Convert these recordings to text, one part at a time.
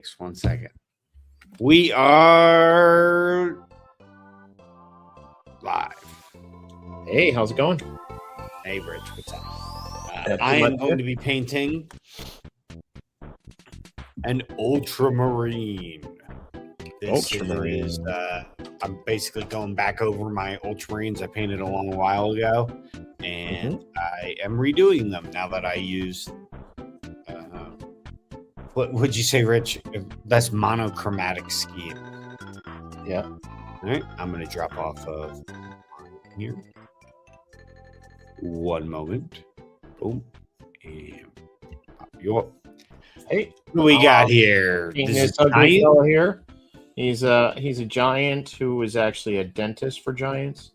Just 1 second. We are live. Hey, how's it going? Hey, Rich, what's up? I am going to be painting an Ultramarine. I'm basically going back over my Ultramarines I painted a long while ago, and I am redoing them now that I use. What would you say, Rich? That's monochromatic scheme. Yeah. All right, I'm going to drop off of here. 1 moment. Boom. And pop you up. Hey, what we got here? This ugly fellow here. He's a giant who is actually a dentist for giants.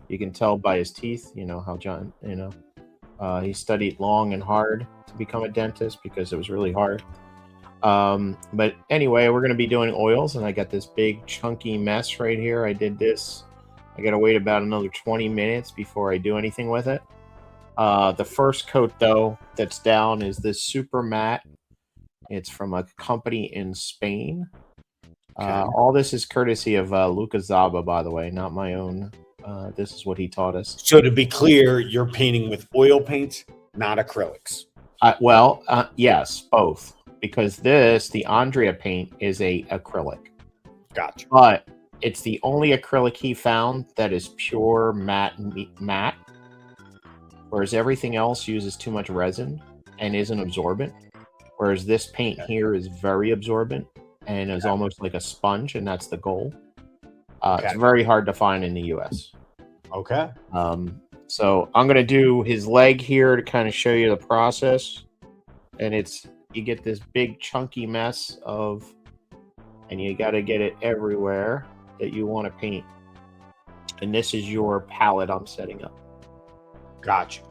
You can tell by his teeth. You know how giant. He studied long and hard to become a dentist because it was really hard. But anyway, we're going to be doing oils, and I got this big chunky mess right here. I did this. I got to wait about another 20 minutes before I do anything with it. The first coat, though, that's down is this super matte. It's from a company in Spain. Okay. All this is courtesy of Luca Zaba, by the way, not my own. This is what he taught us. So to be clear, you're painting with oil paints, not acrylics. Yes, both. Because the Andrea paint is a acrylic. Gotcha. But it's the only acrylic he found that is pure matte, whereas everything else uses too much resin and isn't absorbent. Whereas this paint here is very absorbent and is almost like a sponge, and that's the goal. It's very hard to find in the U.S. Okay. So I'm going to do his leg here to kind of show you the process. And you get this big chunky mess and you got to get it everywhere that you want to paint. And this is your palette I'm setting up. Gotcha.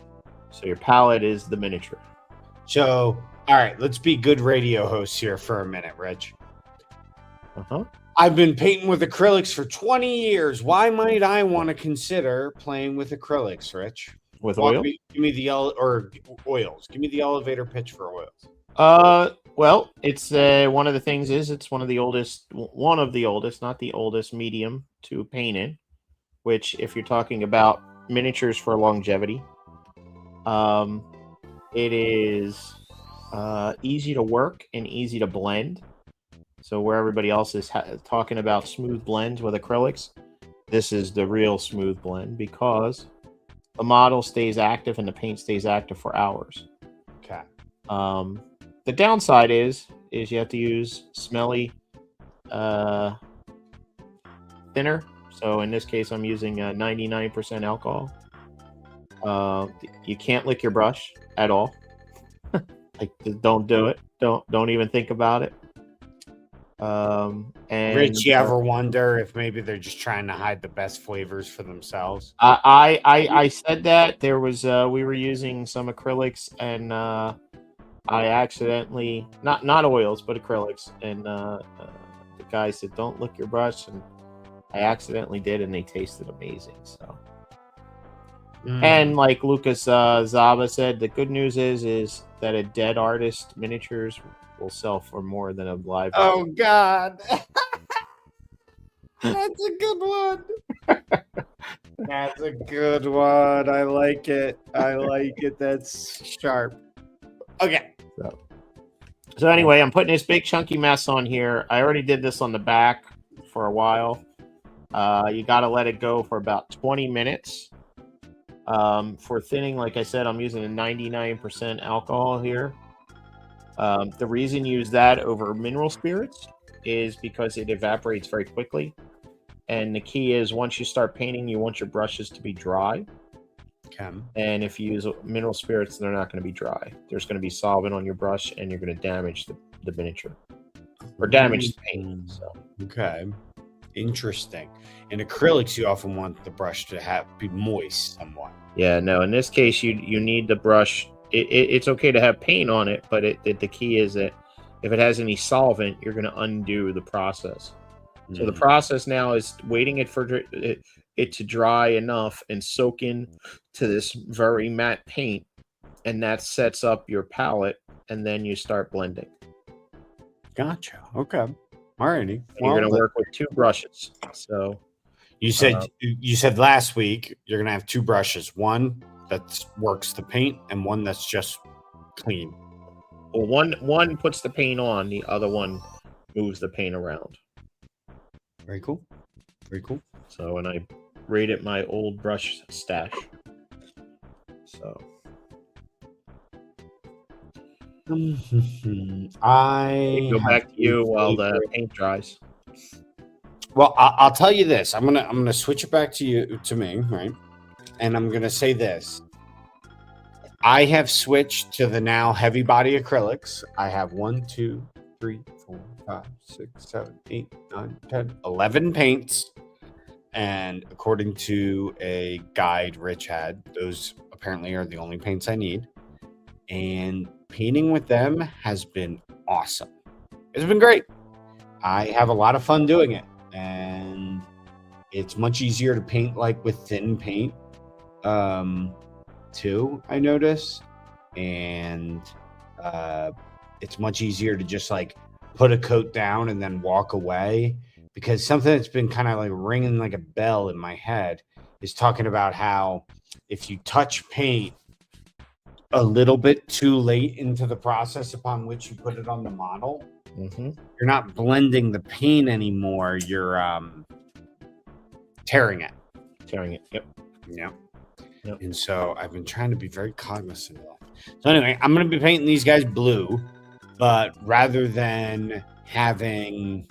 So your palette is the miniature. So, all right, let's be good radio hosts here for a minute, Rich. I've been painting with acrylics for 20 years. Why might I want to consider playing with acrylics, Rich? With oil? Give me the oils. Give me the elevator pitch for oils. Well, it's one of the things is it's one of the oldest, not the oldest medium to paint in, which if you're talking about miniatures for longevity, it is easy to work and easy to blend. So where everybody else is talking about smooth blends with acrylics, this is the real smooth blend because the model stays active and the paint stays active for hours. Okay. The downside is you have to use smelly thinner. So in this case, I'm using 99% alcohol. You can't lick your brush at all. Like, don't do it. Don't even think about it. And Rich, you ever wonder if maybe they're just trying to hide the best flavors for themselves? I said that there was we were using some acrylics and I accidentally not oils but acrylics, and the guy said don't lick your brush, and I accidentally did, and they tasted amazing. So and like Lucas Zaba said, the good news is that a dead artist miniatures will sell for more than a live. Oh God. That's a good one. That's a good one. I like it. That's sharp. Okay. So anyway, I'm putting this big chunky mess on here. I already did this on the back for a while. You got to let it go for about 20 minutes. For thinning, like I said, I'm using a 99% alcohol here. The reason you use that over mineral spirits is because it evaporates very quickly. And the key is once you start painting, you want your brushes to be dry. Okay. And if you use mineral spirits, they're not going to be dry. There's going to be solvent on your brush, and you're going to damage the miniature or damage the paint. So. Okay. Interesting. In acrylics, you often want the brush to be moist somewhat. Yeah, no. In this case, you need the brush. It's okay to have paint on it, but the key is that if it has any solvent, you're going to undo the process. So the process now is waiting for it to dry enough and soak in to this very matte paint, and that sets up your palette, and then you start blending. Gotcha. Okay. Alrighty. You're going to work with 2 brushes. So you said last week you're gonna have 2 brushes, one that works the paint and one that's just clean. well, one puts the paint on, the other one moves the paint around. Very cool. Very cool. So, and I raided my old brush stash. So I go back to you while the paint dries. Well, I'll tell you this. I'm gonna switch it back to me, right? And I'm gonna say this. I have switched to the now heavy body acrylics. I have 1, 2, 3, 4, 5, 6, 7, 8, 9, 10, 11 paints. And according to a guide Rich had, those apparently are the only paints I need. And painting with them has been awesome. It's been great. I have a lot of fun doing it. And it's much easier to paint like with thin paint too, I notice. And it's much easier to just like put a coat down and then walk away, because something that's been kind of like ringing like a bell in my head is talking about how if you touch paint a little bit too late into the process upon which you put it on the model, you're not blending the paint anymore. You're tearing it. Yep. Yeah. Yep. And so I've been trying to be very cognizant of that. So anyway, I'm going to be painting these guys blue, but rather than having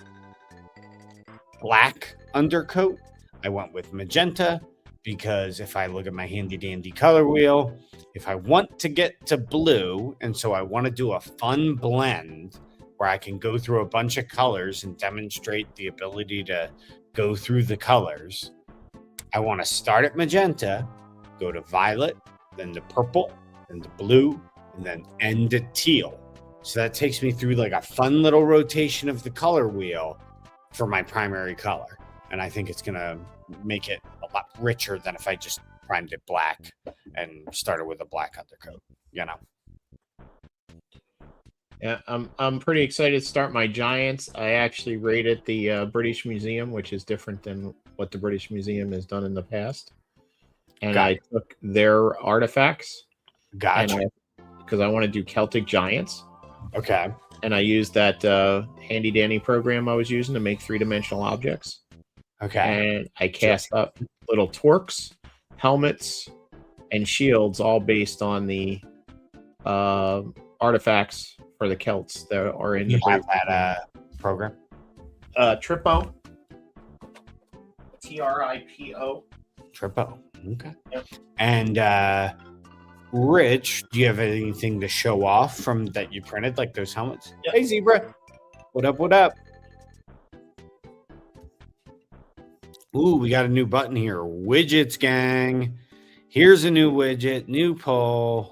black undercoat, I went with magenta, because if I look at my handy dandy color wheel, if I want to get to blue, and so I want to do a fun blend where I can go through a bunch of colors and demonstrate the ability to go through the colors, I want to start at magenta, go to violet, then to purple, then to blue, and then end at teal. So that takes me through like a fun little rotation of the color wheel for my primary color. And I think it's going to make it a lot richer than if I just primed it black and started with a black undercoat, you know. Yeah, I'm pretty excited to start my giants. I actually raided the British Museum, which is different than what the British Museum has done in the past. And I took their artifacts. Gotcha. Because I want to do Celtic giants. Okay. And I used that handy dandy program I was using to make 3-dimensional objects. Okay. And I cast up little torques, helmets, and shields, all based on the artifacts for the Celts that are in the that program. Tripo. TRIPO. Tripo. Okay. Yep. And Rich, do you have anything to show off from that you printed, like those helmets? Yep. Hey, Zebra. What up? What up? Ooh, we got a new button here. Widgets, gang. Here's a new widget, new poll.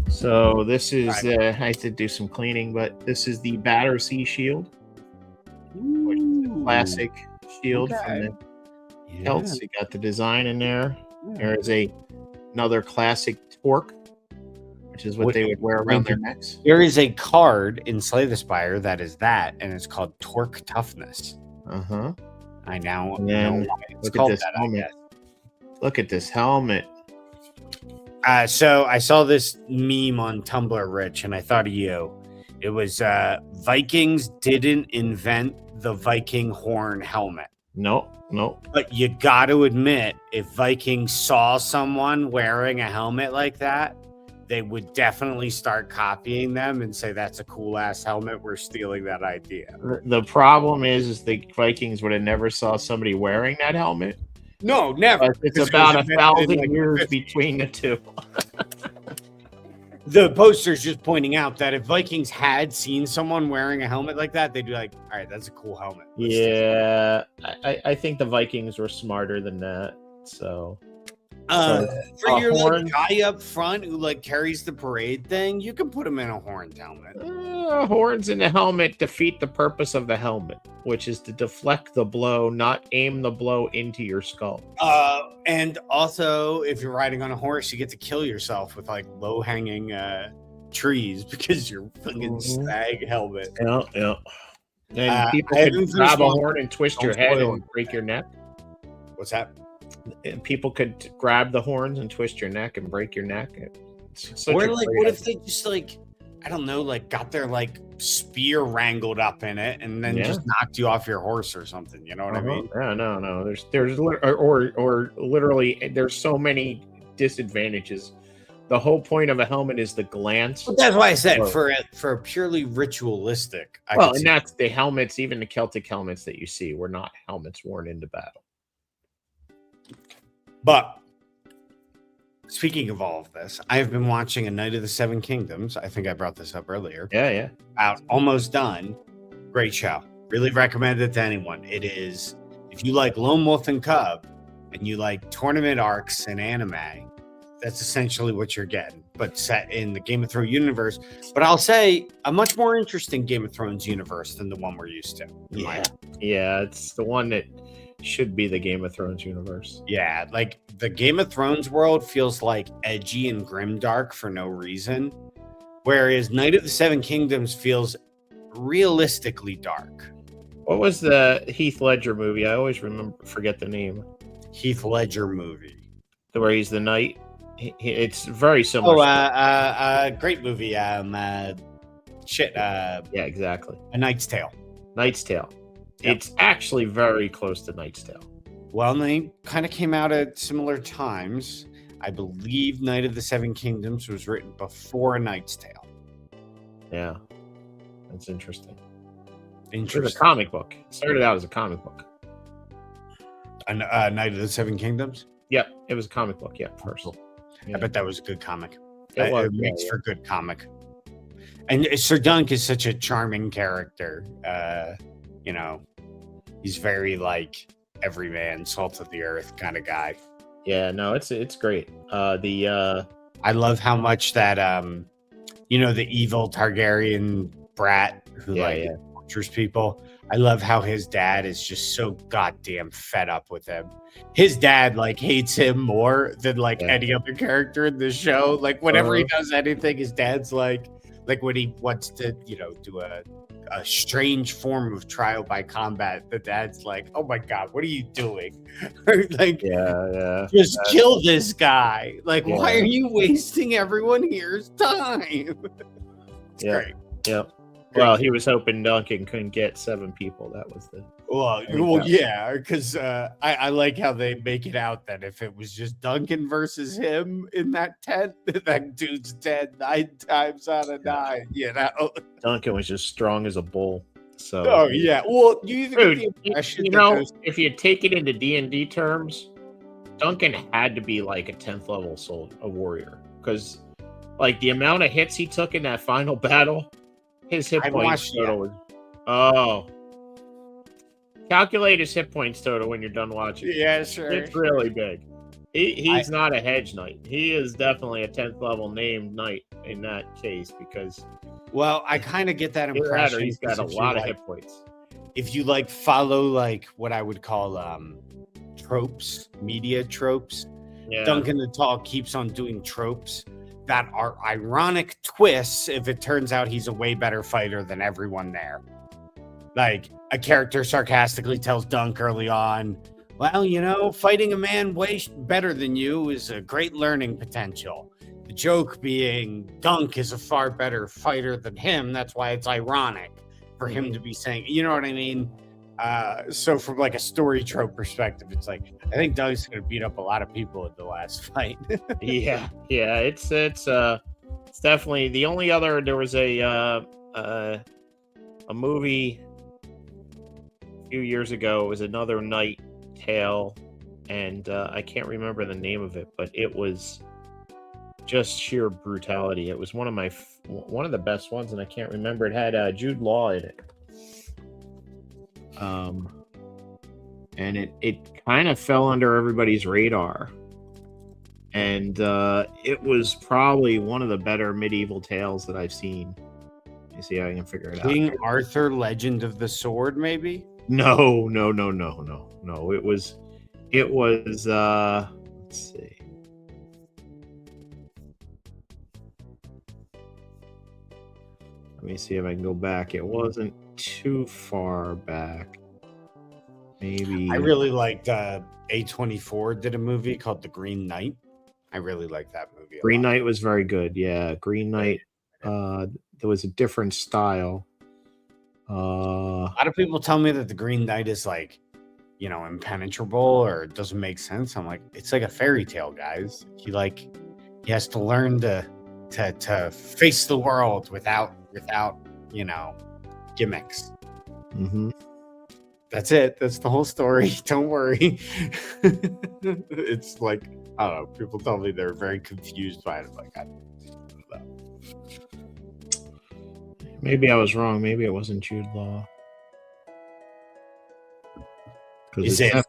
So this is, I have to do some cleaning, but this is the Battersea Shield, which is a classic shield from the Celts. You got the design in there. There is another classic torque, which is what they would wear around their necks. There is a card in Slay the Spire that is that, and it's called Torque Toughness. I now know why it's called that. Helmet. Look at this helmet. So I saw this meme on Tumblr, Rich, and I thought of you. It was Vikings didn't invent the Viking horn helmet. No. But you got to admit, if Vikings saw someone wearing a helmet like that, they would definitely start copying them and say, that's a cool ass helmet. We're stealing that idea. The problem is the Vikings would have never saw somebody wearing that helmet. No, never. But it's about 1,000 years between the two. The poster's just pointing out that if Vikings had seen someone wearing a helmet like that, they'd be like, all right, that's a cool helmet. Yeah, I think the Vikings were smarter than that. So for your like, guy up front who like carries the parade thing, you can put him in a horned helmet. Horns in the helmet defeat the purpose of the helmet, which is to deflect the blow, not aim the blow into your skull. And also, if you're riding on a horse, you get to kill yourself with like low-hanging trees because your fucking Mhm. stag helmet. Yeah, yeah. And people I could haven't finished grab a one. horn and twist Don't your head spoil and break your neck. What's that? And people could grab the horns and twist your neck and break your neck. It's such Or a like, great what if idea. they just like, I don't know, like got their like spear wrangled up in it and then Yeah. just knocked you off your horse or something? You know what I mean? Yeah, no. Or literally, there's so many disadvantages. The whole point of a helmet is the glance. But that's why I said Or- for a purely ritualistic. I well, could and see. that's the helmets. Even the Celtic helmets that you see were not helmets worn into battle. But speaking of all of this, I have been watching A Night of the Seven Kingdoms. I think I brought this up earlier. Yeah. Out, almost done. Great show. Really recommend it to anyone. It is, if you like Lone Wolf and Cub and you like tournament arcs and anime, that's essentially what you're getting, but set in the Game of Thrones universe. But I'll say a much more interesting Game of Thrones universe than the one we're used to. Yeah, it's the one that should be the Game of Thrones universe. Yeah, like the Game of Thrones world feels like edgy and grimdark for no reason, whereas Night of the Seven Kingdoms feels realistically dark. What was the Heath Ledger movie? I always forget the name. Heath Ledger movie. Where he's the knight. It's very similar. Great movie. Yeah, exactly. A Knight's Tale. Knight's Tale. Yep. It's actually very close to Knight's Tale. Well, they kind of came out at similar times. I believe Night of the Seven Kingdoms was written before A Knight's Tale. Yeah, that's interesting. It was a Interesting. comic book. It started out as a comic book. Night of the Seven Kingdoms? Yep, it was a comic book. Yeah, first. Yeah. I bet that was a good comic. It makes for good comic. And Sir Dunk is such a charming character. You know, he's very like everyman, salt of the earth kind of guy. Yeah, no, it's great. I love how much that the evil Targaryen brat who tortures people. I love how his dad is just so goddamn fed up with him. His dad like hates him more than any other character in the show. Like whenever he does anything, his dad's like when he wants to, do a strange form of trial by combat, the dad's like, "Oh my god, what are you doing?" Just kill this guy. Like, why are you wasting everyone here's time? It's great. Yep. Well, he was hoping Duncan couldn't get 7 people. That was the yeah, because I like how they make it out that if it was just Duncan versus him in that tent, that dude's dead 9 times out of 9. Duncan was just strong as a bull. So well, you if you take it into D&D terms, Duncan had to be like a 10th level a warrior, because like the amount of hits he took in that final battle. His hit points total was... calculate his hit points total when you're done watching. Yeah, sure. It's really big. He's not a hedge knight. He is definitely a 10th level named knight in that case, because... Well, I kind of get that impression. He's got a lot of hit points. If you follow what I would call tropes, media tropes, Duncan the Tall keeps on doing tropes that are ironic twists if it turns out he's a way better fighter than everyone there. Like, a character sarcastically tells Dunk early on, well, fighting a man way better than you is a great learning potential. The joke being Dunk is a far better fighter than him. That's why it's ironic for him to be saying, you know what I mean? So from a story trope perspective, it's I think Doug's going to beat up a lot of people in the last fight. Yeah, it's definitely the only other. There was a movie a few years ago. It was another Night Tale, and I can't remember the name of it, but it was just sheer brutality. It was one of the best ones, and I can't remember. It had Jude Law in it. And it kind of fell under everybody's radar, and it was probably one of the better medieval tales that I've seen. Let me see how I can figure it out. King Arthur, Legend of the Sword, maybe? No. It was. Let's see. Let me see if I can go back. It wasn't too far back. Maybe I really liked A24 did a movie called The Green Knight. I really like that movie. Green Knight was very good. Yeah, Green Knight. There was a different style. A lot of people tell me that The Green Knight is like, you know, impenetrable or it doesn't make sense. I'm like, it's like a fairy tale, guys. He has to learn to face the world without you know, gimmicks. Mm-hmm. That's it. That's the whole story. Don't worry. It's like, I don't know. People tell me they're very confused by it. I'm like, I don't know. Maybe I was wrong. Maybe it wasn't Jude Law. Is it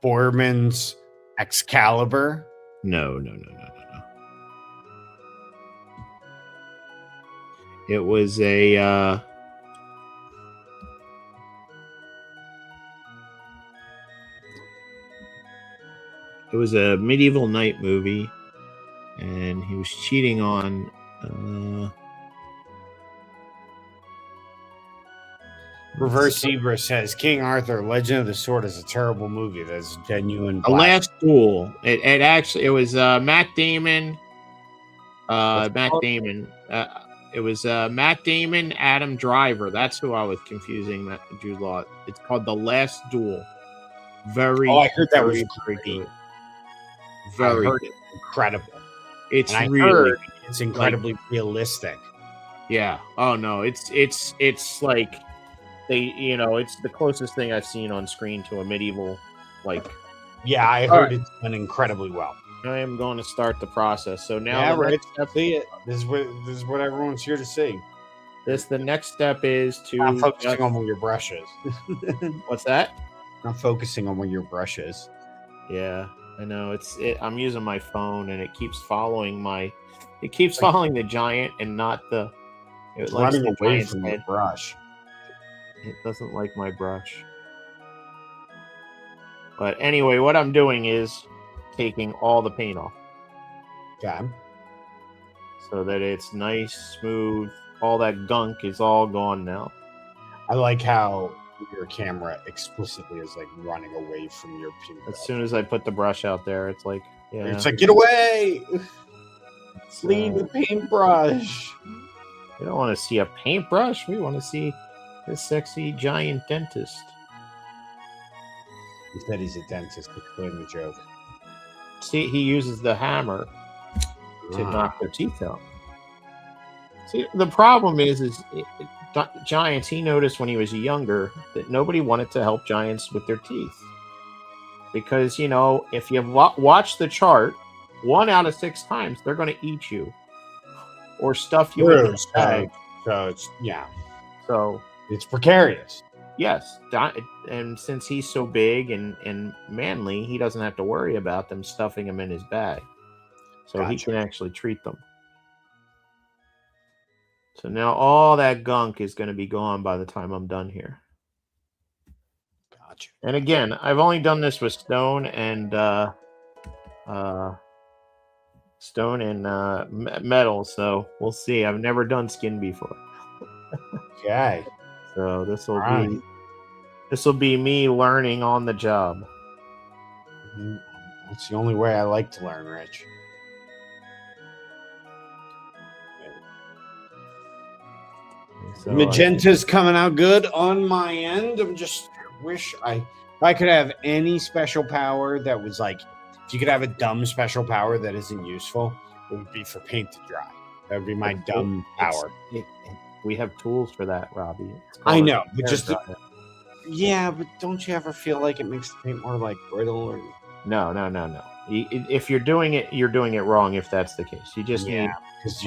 Borman's Excalibur? No. It was a medieval knight movie, and he was cheating on Reverse Zebra says King Arthur, Legend of the Sword is a terrible movie. That's genuine. The Last Duel. It was Matt Damon. It was Matt Damon, Adam Driver. That's who I was confusing. Jude Law. It's called The Last Duel. Very. Oh, I heard that was very great. good. Very good. Incredible. It's and I really. Heard it's incredibly realistic. Yeah. Oh no. It's like. It's the closest thing I've seen on screen to a medieval, like. Yeah, I heard it's done incredibly well. I am going to start the process. So now, yeah, Rich, see it. This is what everyone's here to see. The next step is to not focusing on where your brush is. What's that? Not focusing on where your brush is. Yeah, I know. I'm using my phone, and it keeps following following the giant, and not the. It's running away from the brush. It doesn't like my brush. But anyway, what I'm doing is taking all the paint off. Okay. So that it's nice, smooth. All that gunk is all gone now. I like how your camera explicitly is like running away from your paintbrush. As soon as I put the brush out there, it's like, yeah. It's like, get away! Leave the paintbrush. We don't want to see a paintbrush. We want to see this sexy giant dentist. He said he's a dentist. Explain the joke. See, he uses the hammer to knock their teeth out. See, the problem is giants, he noticed when he was younger that nobody wanted to help giants with their teeth. Because, if you watch the chart, 1 out of 6 times, they're going to eat you. Or stuff you in the bag. So it's, yeah. So it's precarious. Yes. And since he's so big and manly, he doesn't have to worry about them stuffing him in his bag. So he can actually treat them. So now all that gunk is going to be gone by the time I'm done here. Gotcha. And again, I've only done this with stone and metal, so we'll see. I've never done skin before. Okay. So this will be me learning on the job. That's the only way I like to learn, Rich. So Magenta's coming out good on my end. I'm just wish if I could have any special power that was like, if you could have a dumb special power that isn't useful, it would be for paint to dry. That would be my dumb power. We have tools for that, Robbie. I know, but yeah, but don't you ever feel like it makes the paint more like brittle? Or No. If you're doing it, you're doing it wrong. If that's the case, you just need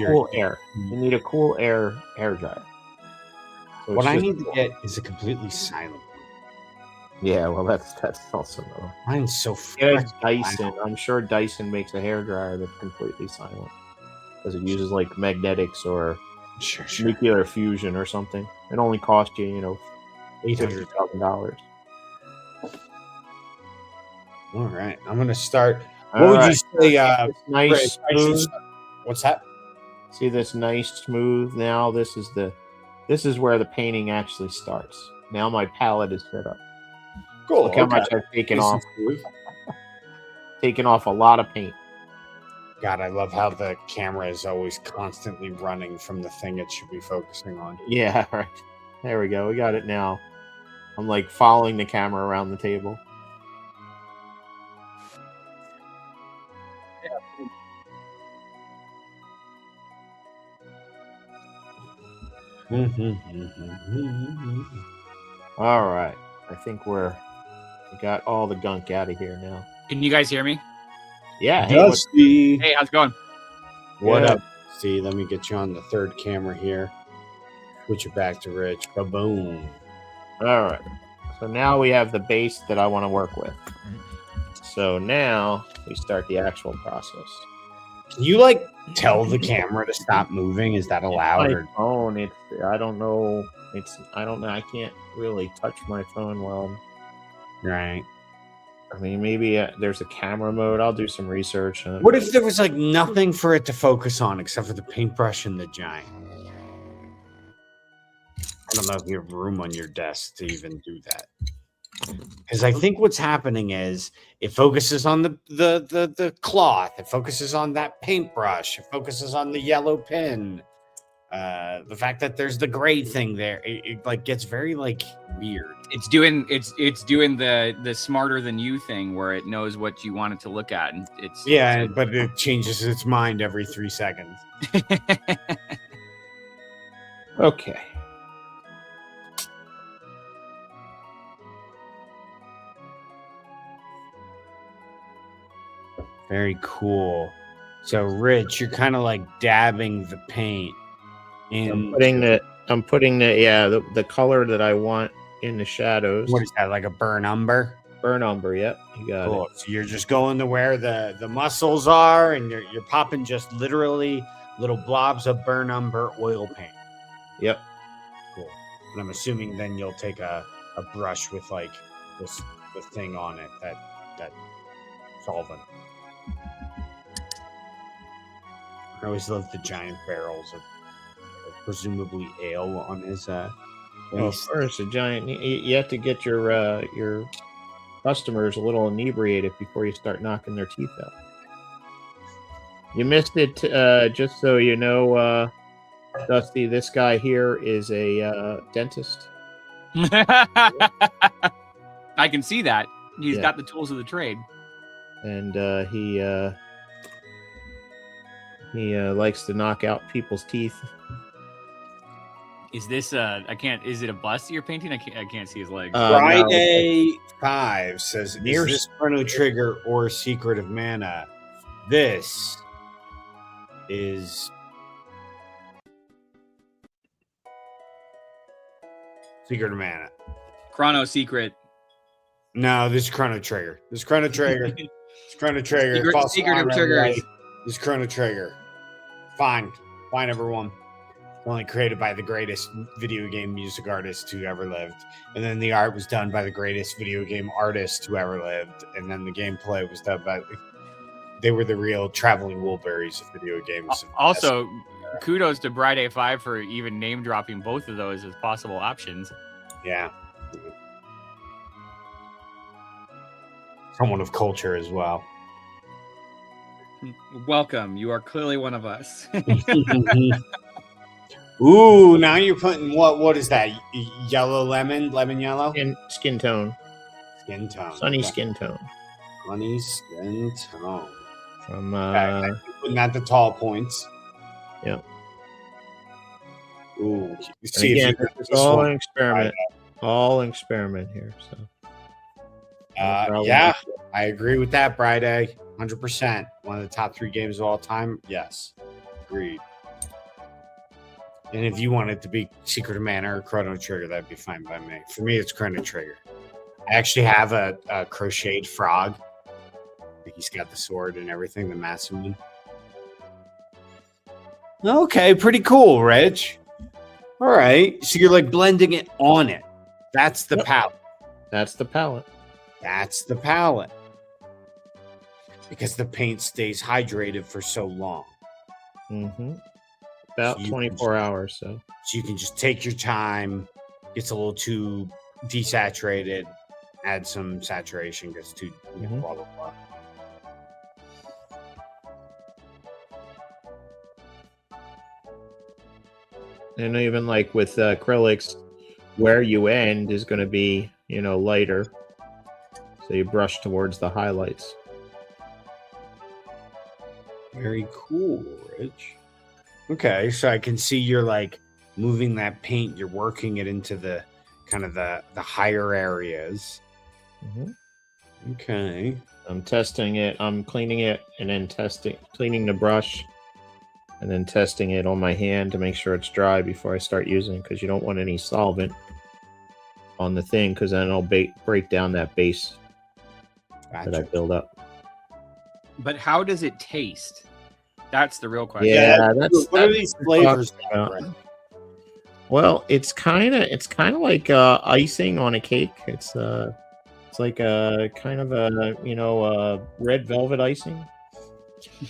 cool air. You need a cool hair dryer. So what I need to get is a completely silent one. Yeah, well, that's also no. Mine's so Dyson. I'm sure Dyson makes a hair dryer that's completely silent because it uses like magnetics or nuclear fusion or something. It only costs you, $800,000. All right, I'm gonna start. What would you say? Nice, smooth. What's that? See this nice smooth. Now this is the This is where the painting actually starts. Now my palette is set up. Cool. Look how much I've taken Nice off. and smooth. Taken off a lot of paint. God, I love how the camera is always constantly running from the thing it should be focusing on. Yeah, right. There we go. We got it now. I'm like following the camera around the table. All right. I think we got all the gunk out of here now. Can you guys hear me? Yeah. Dusty. Hey, how's it going? What Good. up? See, let me get you on the third camera here. Switch it back to Rich. Ba-boom. All right. So now we have the base that I want to work with. So now we start the actual process. Can you like tell the camera to stop moving? Is that allowed? My Or... phone, I don't know. I can't really touch my phone well. Right. I mean, maybe there's a camera mode. I'll do some research. What if there was like nothing for it to focus on except for the paintbrush and the giant? I don't know if you have room on your desk to even do that. Because I think what's happening is it focuses on the cloth, it focuses on that paintbrush, it focuses on the yellow pin. The fact that there's the gray thing there, it like gets very like weird. It's doing the smarter than you thing where it knows what you want it to look at, and but it changes its mind every 3 seconds. Okay. Very cool. So, Rich, you're kind of like dabbing the paint in. I'm putting the color that I want in the shadows. What is that, like a burn umber? Burn umber, yep. You got Cool. it. So you're just going to where the muscles are, and you're popping just literally little blobs of burn umber oil paint. Yep. Cool. And I'm assuming then you'll take a brush with like the thing on it, that solvent. I always love the giant barrels of presumably ale on his Well, waist. first, a giant. You have to get your customers a little inebriated before you start knocking their teeth out. You missed it. Just so you know, Dusty, this guy here is a dentist. I can see that. He's Yeah. got the tools of the trade. And he likes to knock out people's teeth. Is this is it a bust you're painting? I can't see his legs. Friday 5 says, is Mierce- this Chrono Trigger or Secret of Mana? This is Secret of Mana. Chrono Secret. No, this is Chrono Trigger. This is Chrono Trigger. It's Chrono Trigger. False Secret of alarm, Triggers. everybody. This is Chrono Trigger. Fine, everyone. Only created by the greatest video game music artist who ever lived, and then the art was done by the greatest video game artist who ever lived, and then the gameplay was done by. They were the real traveling Woolberries of video games. Also, kudos to Friday 5 for even name dropping both of those as possible options. Yeah. Someone of culture as well. Welcome. You are clearly one of us. Ooh, now you're putting what is that? Yellow lemon yellow? Skin tone. Skin tone. Sunny Okay. skin tone. Sunny skin tone. From Okay. Putting at the tall points. Yep. Ooh. and See again, if you it's this all one. an experiment. All an experiment here. So Yeah, I agree with that, Friday. 100%. One of the top 3 games of all time. Yes. Agreed. And if you want it to be Secret of Mana or Chrono Trigger, that'd be fine by me. For me, it's Chrono Trigger. I actually have a crocheted frog. He's got the sword and everything, the massive one. Okay, pretty cool, Rich. All right. So you're like blending it on it. That's the palette. that's the palette. That's the palette. Because the paint stays hydrated for so long. Mm-hmm. About So you 24 hours. So you can just take your time. Gets a little too desaturated. Add some saturation. Gets too blah blah blah. and even like with acrylics, where you end is going to be lighter, so you brush towards the highlights. Very cool, Rich. Okay, so I can see you're like moving that paint. You're working it into the kind of the higher areas. Okay. I'm testing it. I'm cleaning it and then cleaning the brush, and then testing it on my hand to make sure it's dry before I start using, because you don't want any solvent on the thing, because then it'll break down that base that I build up. But how does it taste? That's the real question. Yeah, what are these flavors? Well, it's kind of like icing on a cake. It's like a kind of a red velvet icing.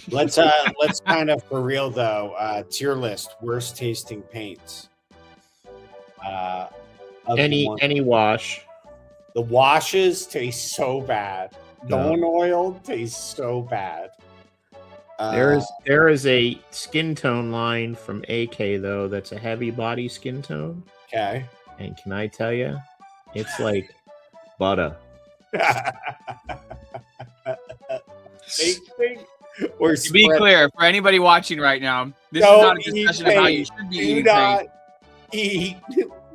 Let's kind of for real though. Tier list worst tasting paints. Any wash. The washes taste so bad. Dawn oil tastes so bad. There is a skin tone line from AK though that's a heavy body skin tone. Okay. And can I tell you, it's like butter. Or to be clear, for anybody watching right now, this is not a discussion of how you should be eating paint. Eat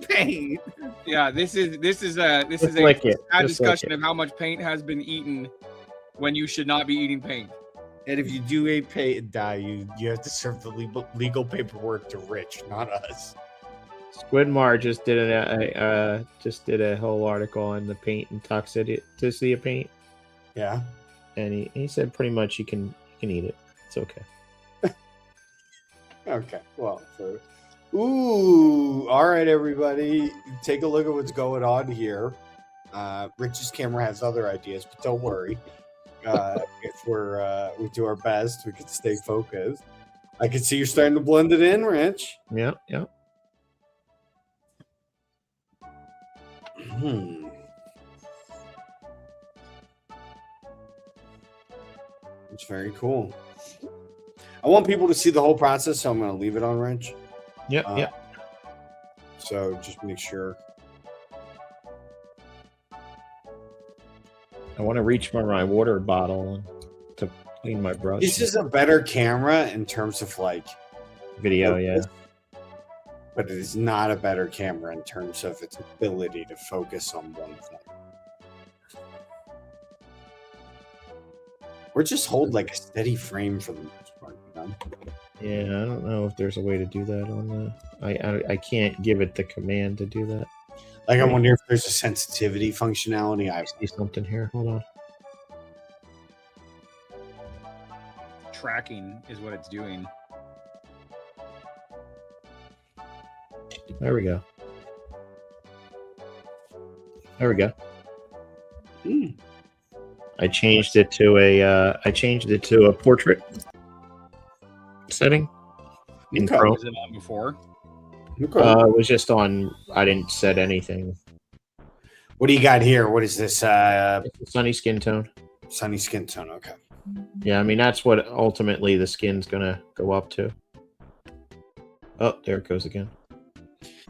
paint. Yeah, this is a discussion of how much paint has been eaten when you should not be eating paint. And if you do eat paint and die, you have to serve the legal paperwork to Rich, not us. Squidmar just did a whole article on the paint and toxicity of paint. Yeah, and he said pretty much you can eat it. It's okay. Okay. Well, all right, everybody, take a look at what's going on here. Rich's camera has other ideas, but don't worry. If we do our best, we can stay focused. I can see you're starting to blend it in, Rich. Yeah. It's very cool. I want people to see the whole process, so I'm going to leave it on Rich. Yep. So just make sure. I want to reach for my water bottle to clean my brush. This is a better camera in terms of like video, yeah. But it is not a better camera in terms of its ability to focus on one thing. Or just hold like a steady frame for the most part. Yeah, I don't know if there's a way to do that on the. I can't give it the command to do that. Like, I wonder if there's a sensitivity functionality. I see something here. Hold on. Tracking is what it's doing. There we go. I changed it to a portrait setting in Chrome. Was it on before? It was just on. I didn't set anything. What do you got here? What is this? Sunny skin tone. Sunny skin tone. Okay. Yeah, I mean that's what ultimately the skin's gonna go up to. Oh, there it goes again.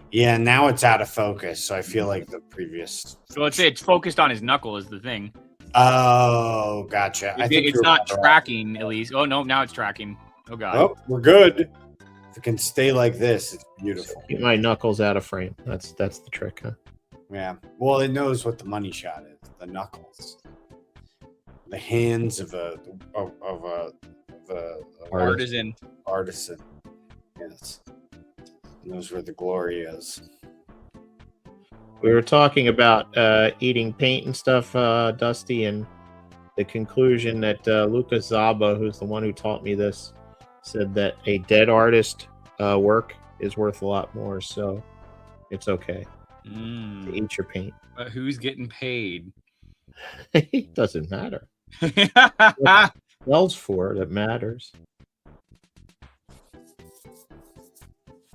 Yeah, now it's out of focus, so I feel like the previous. So let's say it's focused on his knuckle is the thing. Oh, gotcha. I think it's not tracking, at least. Oh no, now it's tracking. Oh god. Oh, we're good. If it can stay like this, it's beautiful. Keep my knuckles out of frame. That's the trick, huh? Yeah. Well, it knows what the money shot is. The knuckles, the hands of a artisan. Artisan. Yes. It knows where the glory is. We were talking about eating paint and stuff, Dusty, and the conclusion that Lucas Zaba, who's the one who taught me this, said that a dead artist work is worth a lot more, so it's okay to eat your paint. But who's getting paid? It doesn't matter. What else for that matters?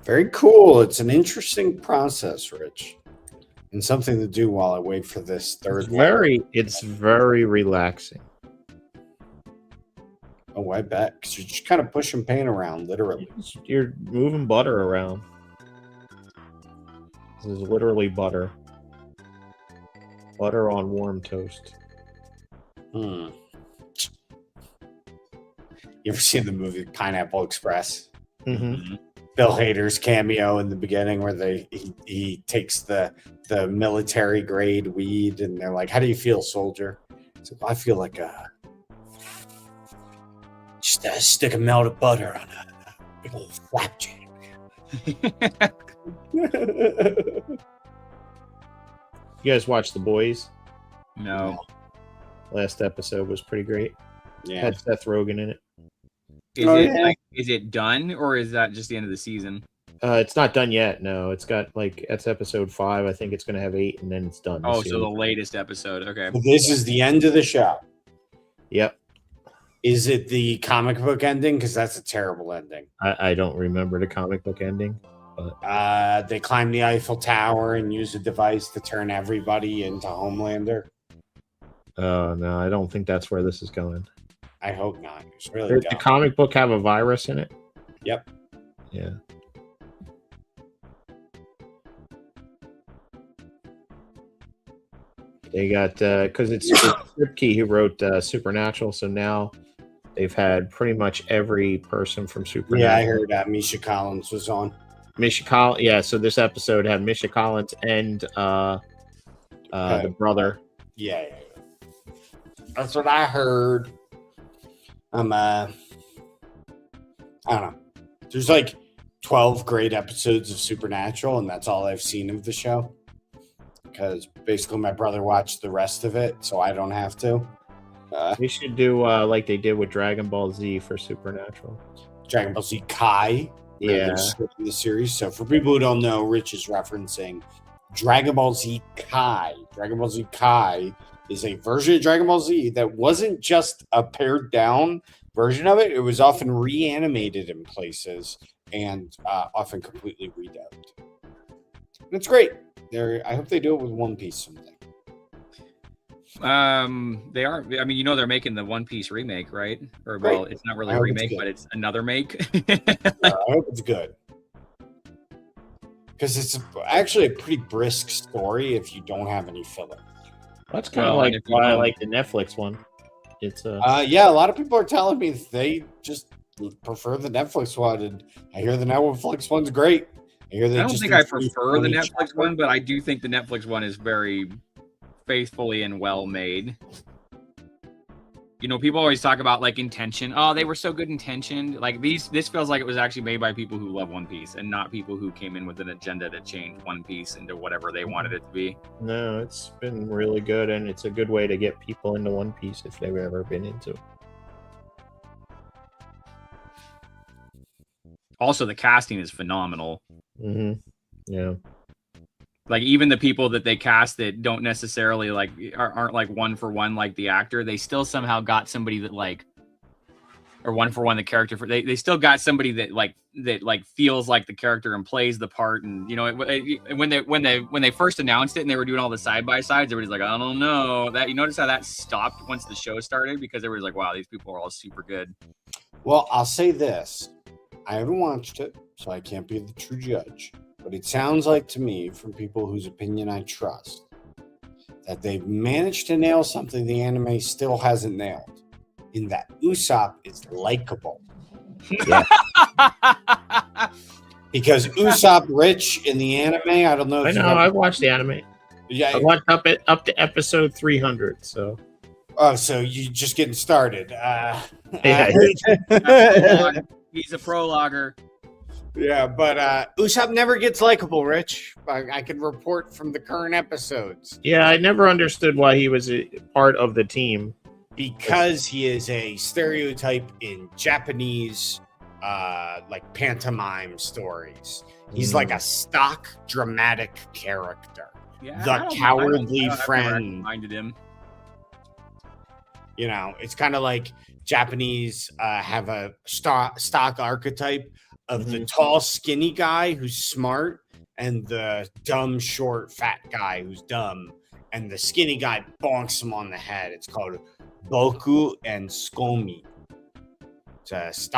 Very cool. It's an interesting process, Rich, and something to do while I wait for this third. It's very relaxing. Oh, I bet, because you're just kind of pushing paint around, literally. You're moving butter around. This is literally butter. Butter on warm toast. You ever seen the movie Pineapple Express? Mm-hmm. Bill Hader's cameo in the beginning, where he takes the military grade weed, and they're like, "How do you feel, soldier?" He's like, "I feel like just a stick of melted butter on a big old flapjack." You guys watch The Boys? No. Last episode was pretty great. Yeah, Had Seth Rogen in it. Is it done, or is that just the end of the season? It's not done yet. No, it's got that's episode 5. I think it's going to have 8, and then it's done. Oh, so the latest episode. Okay. So this is the end of the show. Yep. Is it the comic book ending? Because that's a terrible ending. I don't remember the comic book ending. But they climb the Eiffel Tower and use a device to turn everybody into Homelander. Oh no, I don't think that's where this is going. I hope not. It's really Does the comic book have a virus in it? Yep. Yeah. They got because it's Kripke who wrote Supernatural, so now they've had pretty much every person from Supernatural. Yeah, I heard Misha Collins was on. Misha Collins, yeah. So this episode had Misha Collins and the brother. Yeah, that's what I heard. I don't know. There's like 12 great episodes of Supernatural, and that's all I've seen of the show. Because basically my brother watched the rest of it, so I don't have to. We should do like they did with Dragon Ball Z for Supernatural. Dragon Ball Z Kai. Yeah. In the series. So for people who don't know, Rich is referencing Dragon Ball Z Kai. Dragon Ball Z Kai is a version of Dragon Ball Z that wasn't just a pared down version of it. It was often reanimated in places and often completely redubbed. And it's great. I hope they do it with One Piece someday. They are. I mean, they're making the One Piece remake, right? Or well, it's not really a remake, but it's another make. I hope it's good. Because it's actually a pretty brisk story if you don't have any filler. That's kind of like why I like the Netflix one. It's yeah, a lot of people are telling me they just prefer the Netflix one, and I hear the Netflix one's great. I don't think I prefer the Netflix one, but I do think the Netflix one is very faithfully and well made. People always talk about like intention. Oh, they were so good intentioned. Like this feels like it was actually made by people who love One Piece and not people who came in with an agenda to change One Piece into whatever they wanted it to be. No, it's been really good, and it's a good way to get people into One Piece if they've ever been into it. Also, the casting is phenomenal. Mm-hmm. Yeah. Like even the people that they cast that don't necessarily like aren't like one for one like the actor, they still somehow got somebody that like, or one for one the character for they still got somebody that feels like the character and plays the part. And when they first announced it and they were doing all the side by sides, everybody's like, I don't know that. You notice how that stopped once the show started because everybody's like, wow, these people are all super good. Well, I'll say this: I haven't watched it, so I can't be the true judge. But it sounds like to me, from people whose opinion I trust, that they've managed to nail something the anime still hasn't nailed, in that Usopp is likable. Yeah. Because Usopp Rich in the anime, I don't know. I know. I've watched the anime. Yeah, I watched up to episode 300. So. Oh, so you're just getting started. He's a prologuer. Yeah, but Usopp never gets likable, Rich. I can report from the current episodes. Yeah, I never understood why he was a part of the team. Because he is a stereotype in Japanese, like pantomime stories. He's like a stock dramatic character. Yeah, the cowardly friend. Minded him. It's kind of like Japanese have a stock archetype of the tall, skinny guy who's smart and the dumb, short, fat guy who's dumb. And the skinny guy bonks him on the head. It's called Boku and Skomi. It's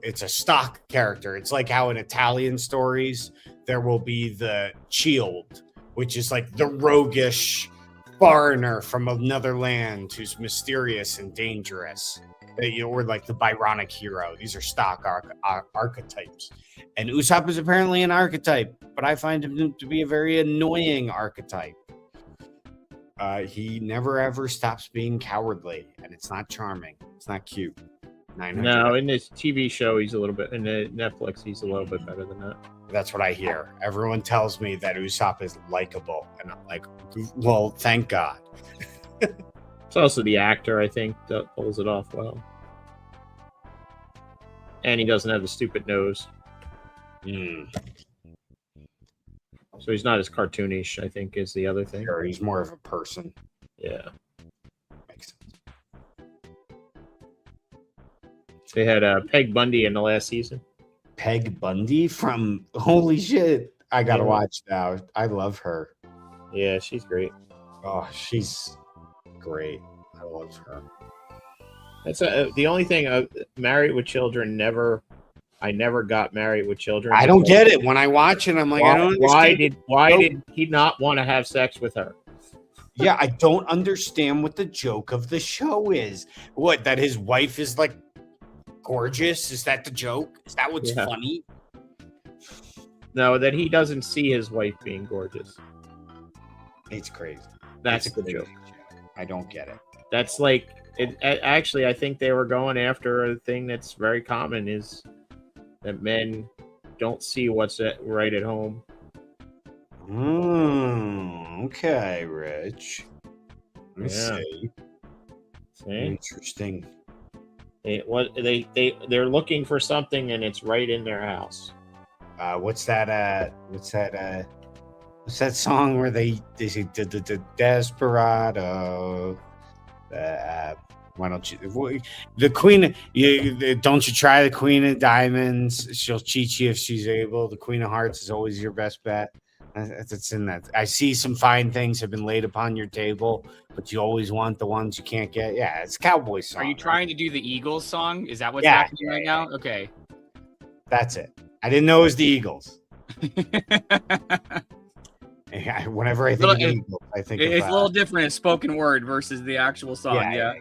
it's a stock character. It's like how in Italian stories, there will be the Child, which is like the roguish foreigner from another land who's mysterious and dangerous. Or like the Byronic hero. These are stock archetypes. And Usopp is apparently an archetype, but I find him to be a very annoying archetype. He never ever stops being cowardly, and it's not charming. It's not cute. No, in this TV show, he's a little bit. In the Netflix, he's a little bit better than that. That's what I hear. Everyone tells me that Usopp is likable, and I'm like, well, thank God. It's also the actor, I think, that pulls it off well. And he doesn't have the stupid nose. So he's not as cartoonish, I think, is the other thing. Sure, he's more of a person. Yeah. Makes sense. They had Peg Bundy in the last season. Peg Bundy from... Holy shit. I gotta watch now. I love her. Yeah, she's great. Oh, she's great. I love her. That's the only thing. Married with Children, I never got Married with Children. I don't get it. When I watch it, I'm like, I don't understand. Why did he not want to have sex with her? Yeah, I don't understand what the joke of the show is. What, that his wife is like gorgeous? Is that the joke? Is that what's funny? No, that he doesn't see his wife being gorgeous. It's crazy. That's the joke. I don't get it. That's like it. Actually, I think they were going after a thing that's very common is that men don't see what's right at home. Okay, Rich. Let me see. Interesting. They're looking for something and it's right in their house. What's that song where they say the Desperado? Why don't you? The Queen. Don't you try the Queen of Diamonds? She'll cheat you if she's able. The Queen of Hearts is always your best bet. It's in that. I see some fine things have been laid upon your table, but you always want the ones you can't get. Yeah, it's a cowboy song. Are you trying to do the Eagles song? Is that what's happening right now? Okay. That's it. I didn't know it was the Eagles. Whenever I think of the Eagles, I think it's a little different. It's spoken word versus the actual song. Yeah.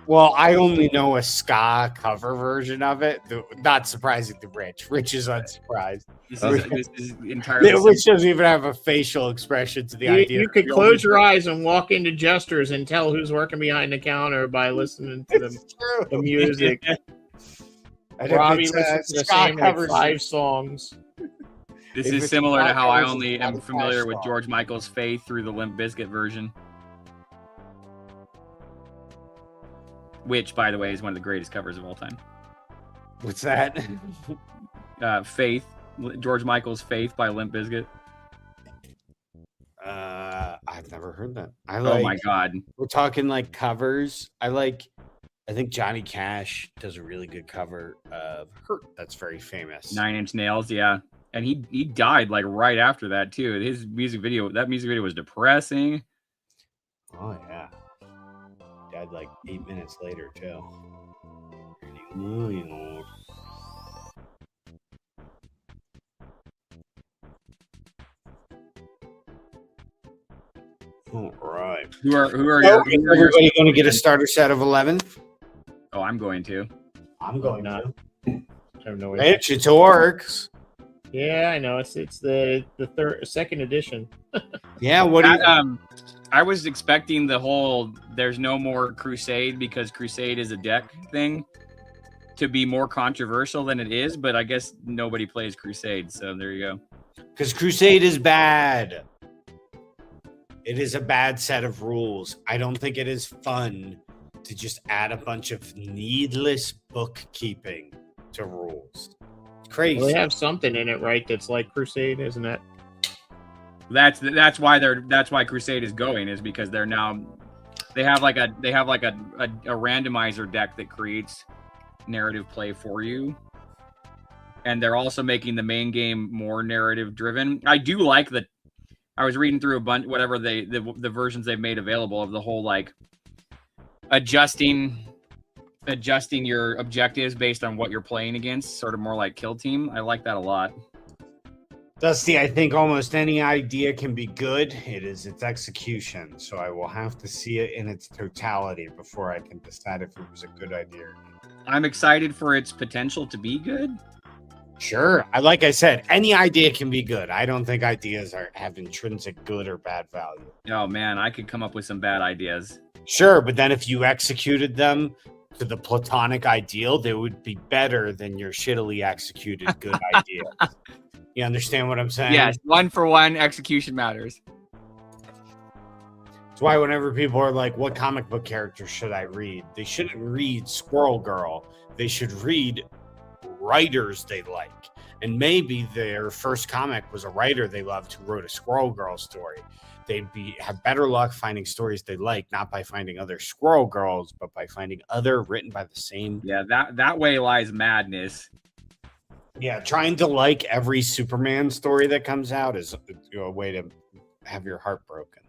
Well, I only know a ska cover version of it. Not surprising to Rich. Rich is unsurprised. This is entirely. Rich doesn't even have a facial expression to the idea. You could close your eyes and walk into Jesters and tell who's working behind the counter by listening to the music. Robbie listens to the same like 5 songs. This is similar to how I only am familiar with George Michael's Faith through the Limp Bizkit version. Which, by the way, is one of the greatest covers of all time. What's that? Faith. George Michael's Faith by Limp Bizkit. I've never heard that. Oh my God. We're talking like covers. I think Johnny Cash does a really good cover of Hurt. That's very famous. 9 Inch Nails, yeah. And he died like right after that too. That music video was depressing. Oh yeah. Died like 8 minutes later too. All right. Who are everybody going to get a starter set of 11? Oh, I'm going to. I'm going to. I have no idea. It's orcs. Yeah, I know. It's the second edition. Yeah, I was expecting the whole there's no more Crusade because Crusade is a deck thing to be more controversial than it is, but I guess nobody plays Crusade, so there you go. Because Crusade is bad. It is a bad set of rules. I don't think it is fun to just add a bunch of needless bookkeeping to rules. It's crazy. Well, they have something in it, right? That's like Crusade, isn't it? That's why Crusade is going, is because they have like a randomizer deck that creates narrative play for you. and they're also making the main game more narrative driven. I do like that. I was reading through a bunch, whatever the versions they've made available of the whole like adjusting your objectives based on what you're playing against, sort of more like Kill Team. I like that a lot. Dusty, I think almost any idea can be good. It is its execution. So I will have to see it in its totality before I can decide if it was a good idea. I'm excited for its potential to be good. Sure. Like I said, any idea can be good. I don't think ideas have intrinsic good or bad value. Oh man, I could come up with some bad ideas. Sure, but then if you executed them to the platonic ideal, they would be better than your shittily executed good ideas. You understand what I'm saying? Yes, 1-for-1 execution matters. That's why whenever people are like, what comic book character should I read? They shouldn't read Squirrel Girl. They should read writers they like. And maybe their first comic was a writer they loved who wrote a Squirrel Girl story. They'd have better luck finding stories they like, not by finding other Squirrel Girls, but by finding other written by the same. Yeah, that way lies madness. Yeah, trying to like every Superman story that comes out is a way to have your heart broken.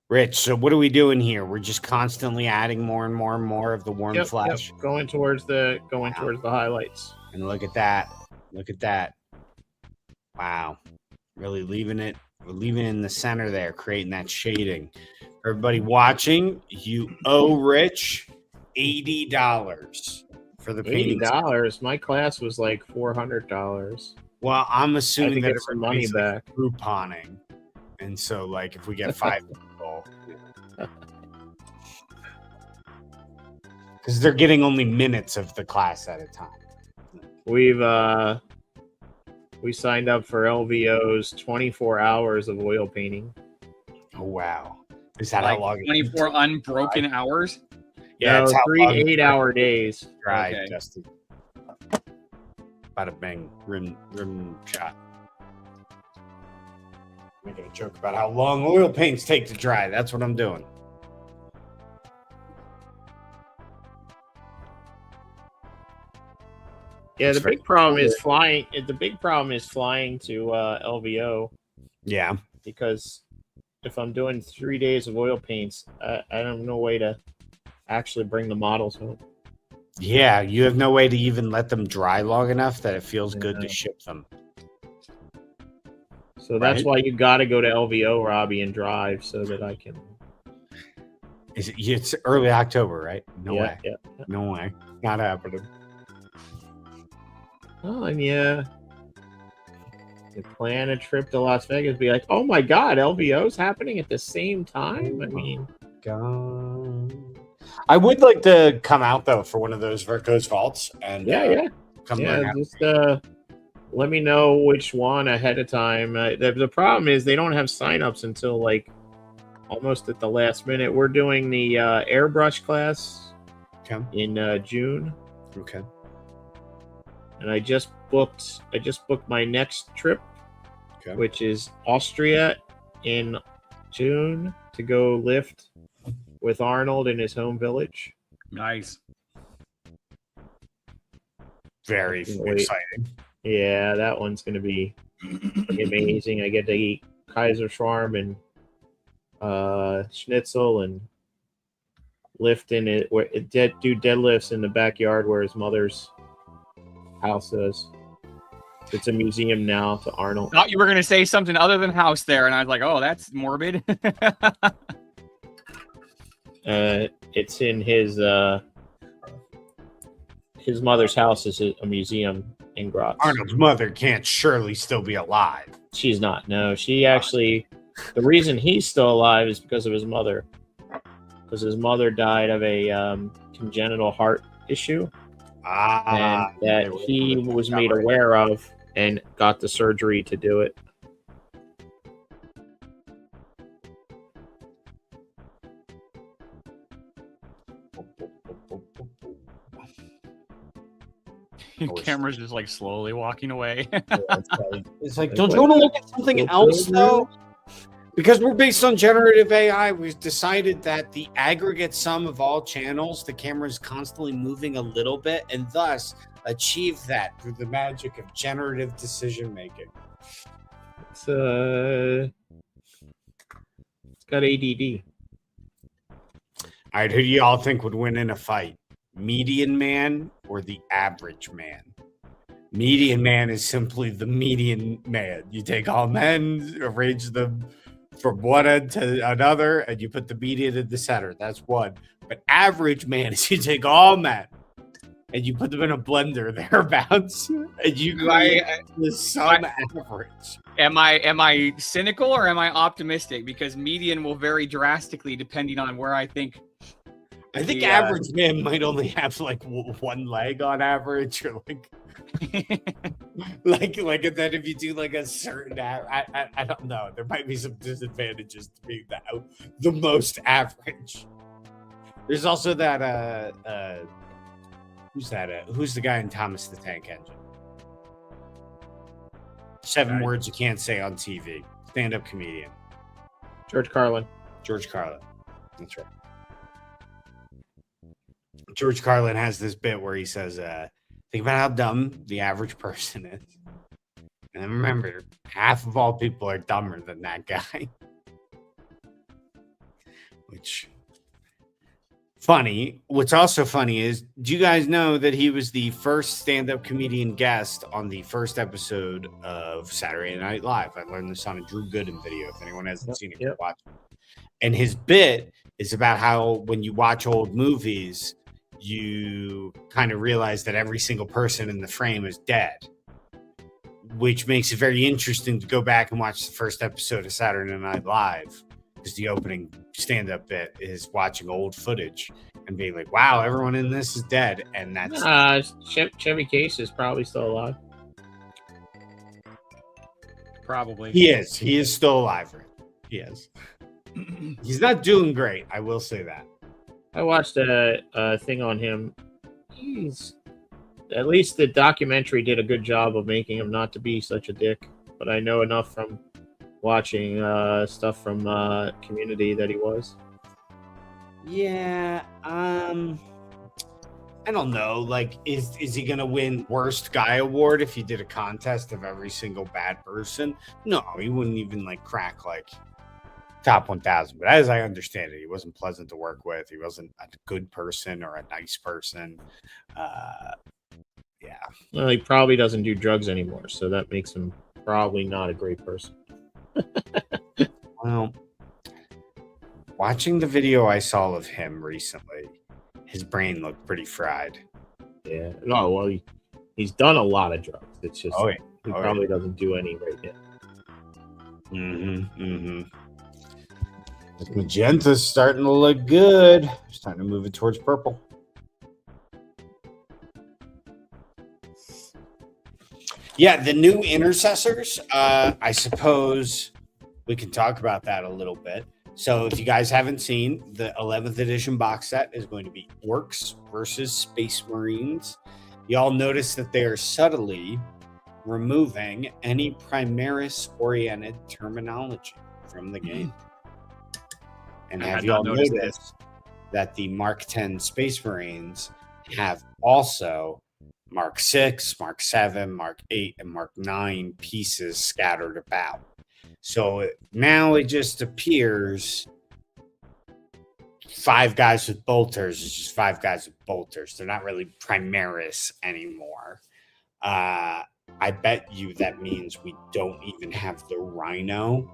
Rich, so what are we doing here? We're just constantly adding more and more and more of the warm flesh. Yep. Going towards the highlights. And look at that. Look at that. Wow. Really leaving it in the center there, creating that shading. Everybody watching, you owe Rich $80 for the painting. $80. My class was like $400. Well, I'm assuming that some money back. Couponing. And so, like, if we get 5 people, because they're getting only minutes of the class at a time. We signed up for LVO's 24 hours of oil painting. Oh wow! Is that like how long? 24 unbroken hours. Yeah, no, it's 3 8-hour days. Right, Okay. Dusty. Bada bang, rim shot. I'm making a joke about how long oil paints take to dry. That's what I'm doing. Yeah, the big problem is flying. The big problem is flying to LVO. Yeah, because if I'm doing 3 days of oil paints, I have no way to actually bring the models home. yeah. You have no way to even let them dry long enough that it feels good to ship them. So that's why you got to go to LVO, Robbie, and drive so that I can. It's early October, right? No way. Yeah. No way. Not happening. Oh, and you plan a trip to Las Vegas, be like, oh my God, LVO's happening at the same time? I mean, God. I would like to come out, though, for one of those Virco's vaults. And come learn how. Just let me know which one ahead of time. The problem is they don't have signups until like almost at the last minute. We're doing the airbrush class in June. Okay. And I just booked my next trip, which is Austria in June to go lift with Arnold in his home village. Nice. Very exciting. Yeah, that one's going to be amazing. I get to eat Kaiser Schwarm and schnitzel and lift in it. Do deadlifts in the backyard where his mother's house is. It's a museum now to Arnold. Thought you were going to say something other than house there, and I was like, oh, that's morbid. It's in his mother's house is a museum in Graz. Arnold's mother can't surely still be alive. She's not. No, she actually. The reason he's still alive is because of his mother. Because his mother died of a congenital heart issue. And that he was made aware of and got the surgery to do it. Camera's just like slowly walking away. It's like, don't you want to look at something else though? Because we're based on generative AI, we've decided that the aggregate sum of all channels, the camera is constantly moving a little bit, and thus achieve that through the magic of generative decision making. It's got ADD. All right, who do y'all think would win in a fight? Median man or the average man? Median man is simply the median man. You take all men, arrange them from one end to another, and you put the median in the center. That's one. But average man is you take all men and you put them in a blender thereabouts, and you create the sum average. Am I cynical or am I optimistic? Because median will vary drastically depending on where I think. I think average man might only have like one leg on average, or like like and then if you do like a certain I don't know, there might be some disadvantages to being the most average. There's also that who's the guy in Thomas the Tank Engine? 7 words you can't say on TV. Stand-up comedian. George Carlin. George Carlin. That's right. George Carlin has this bit where he says, think about how dumb the average person is. And remember, half of all people are dumber than that guy. Which, funny. What's also funny is, do you guys know that he was the first stand-up comedian guest on the first episode of Saturday Night Live? I learned this on a Drew Gooden video. If anyone hasn't seen it, watch it. And his bit is about how when you watch old movies, you kind of realize that every single person in the frame is dead, which makes it very interesting to go back and watch the first episode of Saturday Night Live, because the opening stand-up bit is watching old footage and being like, wow, everyone in this is dead. And that's Chevy Chase is probably still alive. Probably. He is still alive. He is. He's not doing great, I will say that. I watched a thing on him. At least the documentary did a good job of making him not to be such a dick. But I know enough from watching stuff from Community that he was. Yeah, I don't know. Like, is he gonna win worst guy award if he did a contest of every single bad person? No, he wouldn't even like crack like top 1,000. But as I understand it, he wasn't pleasant to work with. He wasn't a good person or a nice person. Yeah. Well, he probably doesn't do drugs anymore, so that makes him probably not a great person. Well, watching the video I saw of him recently, his brain looked pretty fried. Yeah. No, well, he's done a lot of drugs. It's just he probably doesn't do any right now. Magenta's starting to look good. It's time to move it towards purple. Yeah, the new intercessors, I suppose we can talk about that a little bit. So if you guys haven't seen, the 11th edition box set is going to be Orcs versus Space Marines. Y'all notice that they are subtly removing any Primaris-oriented terminology from the game. And have y'all noticed that the Mark 10 Space Marines have also Mark 6, Mark 7, Mark 8, and Mark 9 pieces scattered about? So now it just appears 5 guys with bolters is just 5 guys with bolters. They're not really Primaris anymore. I bet you that means we don't even have the Rhino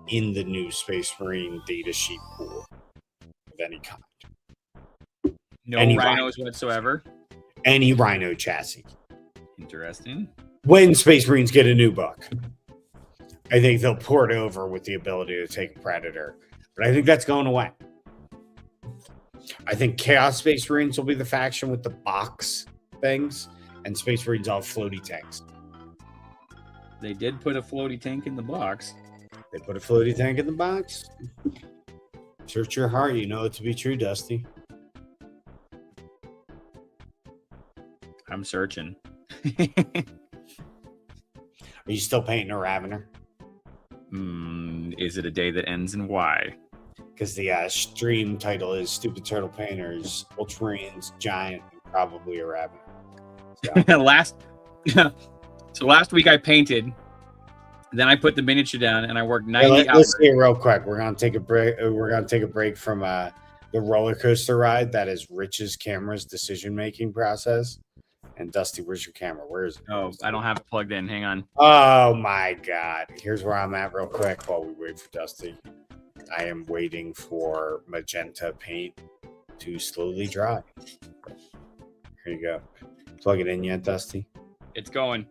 in the new Space Marine datasheet pool of any kind. No rhinos whatsoever. Any Rhino chassis. Interesting. When Space Marines get a new book, I think they'll port over with the ability to take a Predator. But I think that's going away. I think Chaos Space Marines will be the faction with the box things, and Space Marines all have floaty tanks. They did put a floaty tank in the box. They put a floaty tank in the box. Search your heart, you know it to be true, Dusty. I'm searching. Are you still painting a Ravener? Is it a day that ends in Y? Because the stream title is Stupid Turtle Painters, Ultramarines, Giant, and probably a Ravener. last so last week I painted, then I put the miniature down and I worked 90 hours. Let's see it real quick. We're gonna take a break. We're gonna take a break from the roller coaster ride that is Rich's camera's decision making process. And Dusty, where's your camera? Where is it? Oh, I don't have it plugged in. Hang on. Oh my God! Here's where I'm at real quick while we wait for Dusty. I am waiting for magenta paint to slowly dry. Here you go. Plug it in yet, Dusty? It's going.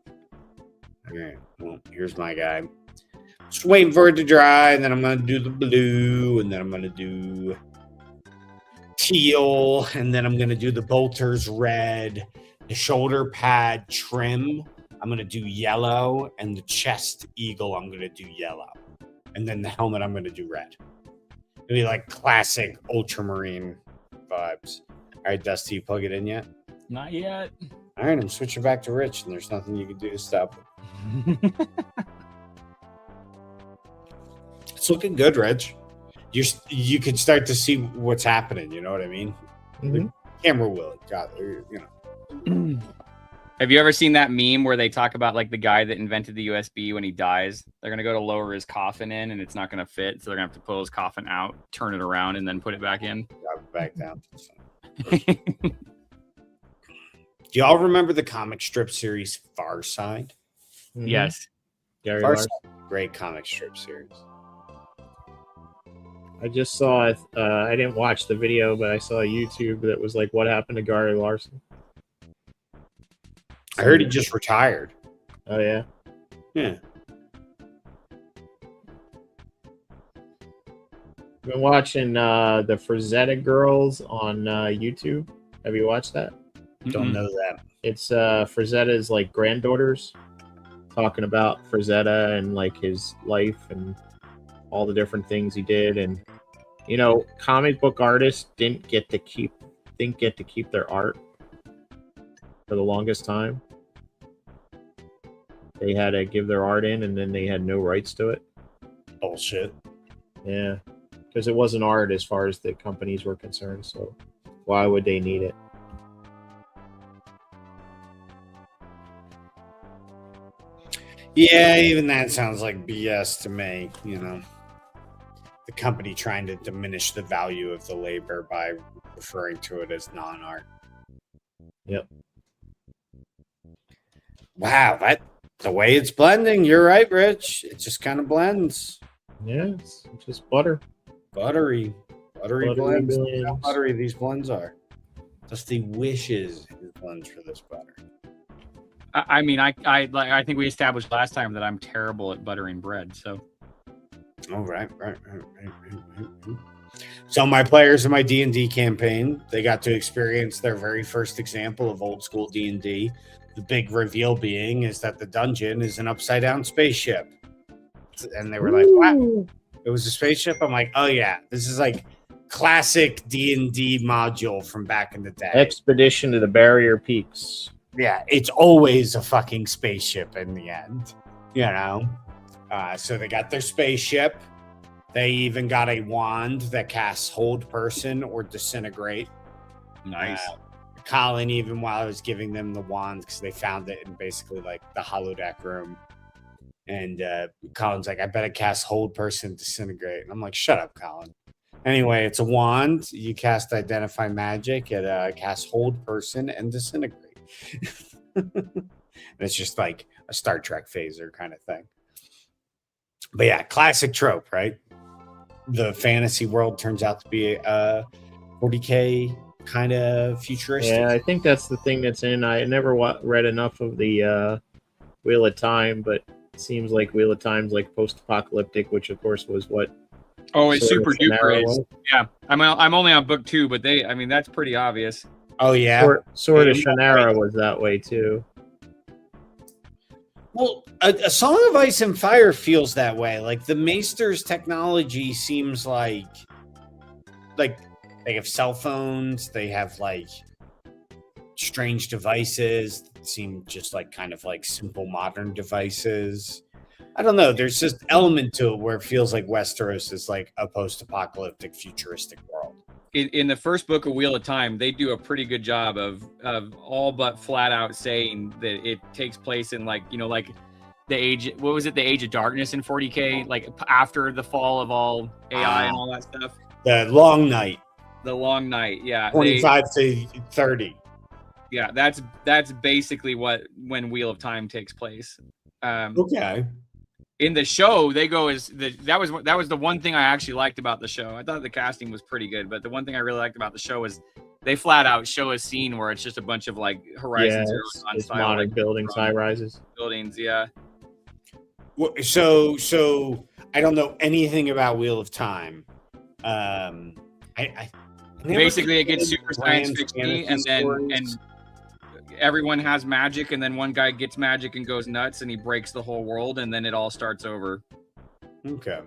All right. Well, here's my guy. Just waiting for it to dry, and then I'm gonna do the blue, and then I'm gonna do teal, and then I'm gonna do the bolters red, the shoulder pad trim. I'm gonna do yellow, and the chest eagle I'm gonna do yellow, and then the helmet I'm gonna do red. It'll be like classic ultramarine vibes. All right, Dusty, you plug it in yet? Not yet. All right, I'm switching back to Rich, and there's nothing you can do to stop it. It's looking good, Rich. You can start to see what's happening. You know what I mean? Mhm. The camera will. God, you know. Have you ever seen that meme where they talk about like the guy that invented the USB when he dies? They're gonna go to lower his coffin in, and it's not gonna fit, so they're gonna have to pull his coffin out, turn it around, and then put it back in. Drop it back down. Do y'all remember the comic strip series Far Side? Mhm. Yes. Gary Far Larson. Side, great comic strip series. I just saw it. I didn't watch the video, but I saw a YouTube that was like, "What happened to Gary Larson?" I heard he just retired. Oh yeah. Yeah. Been watching the Frazetta Girls on YouTube. Have you watched that? Don't know that. It's Frazetta's like granddaughters talking about Frazetta and like his life and all the different things he did. And you know, comic book artists didn't get to keep their art for the longest time. They had to give their art in, and then they had no rights to it. Bullshit. Yeah, because it wasn't art as far as the companies were concerned. So why would they need it? Yeah, even that sounds like BS to me. You know, the company trying to diminish the value of the labor by referring to it as non-art. Yep. Wow, that the way it's blending. You're right, Rich. It just kind of blends. Yeah, it's just butter. Buttery Buttery blends. Look how blends. buttery these blends are. Dusty wishes his blends for this butter. I mean, I think we established last time that I'm terrible at buttering bread. So Oh, right. So my players in my D&D campaign, they got to experience their very first example of old school D&D. The big reveal being is that the dungeon is an upside down spaceship. And they were like, wow, it was a spaceship? I'm like, oh yeah, this is like classic D&D module from back in the day. Expedition to the Barrier Peaks. Yeah, it's always a fucking spaceship in the end, you know? So they got their spaceship. They even got a wand that casts Hold Person or Disintegrate. nice. Colin, even while I was giving them the wand, because they found it in basically like the holodeck room. And Colin's like, I bet it casts Hold Person, Disintegrate. And I'm like, shut up, Colin. Anyway, it's a wand. You cast Identify Magic. It casts Hold Person and Disintegrate. And it's just like a Star Trek phaser kind of thing. But yeah, classic trope, right? The fantasy world turns out to be a 40K kind of futuristic. Yeah, I think that's the thing that's in. I never read enough of the Wheel of Time, but it seems like Wheel of Time's like post-apocalyptic, which of course was what. Oh, it's Sword super of Shannara duper. was. Yeah, I'm only on book 2, but I mean, that's pretty obvious. Oh, yeah. Sword of Yeah. Shannara was that way too. Well, a Song of Ice and Fire feels that way. Like the Maester's technology seems like they have cell phones, they have like strange devices that seem just like kind of like simple modern devices. I don't know. There's just element to it where it feels like Westeros is like a post-apocalyptic futuristic world. in the first book of Wheel of Time, they do a pretty good job of all but flat out saying that it takes place in like the age. What was it? The Age of Darkness in 40K, like after the fall of all AI and all that stuff. The Long Night. The Long Night, yeah. 25 to 30. Yeah, that's basically when Wheel of Time takes place. Okay. In the show, they go that was the one thing I actually liked about the show. I thought the casting was pretty good, but the one thing I really liked about the show is they flat out show a scene where it's just a bunch of like Horizon Zero Dawn it's style modern like, buildings, high rises. Buildings, yeah. So I don't know anything about Wheel of Time. I Basically it gets super science fiction and everyone has magic, and then one guy gets magic and goes nuts and he breaks the whole world, and then it all starts over. Okay.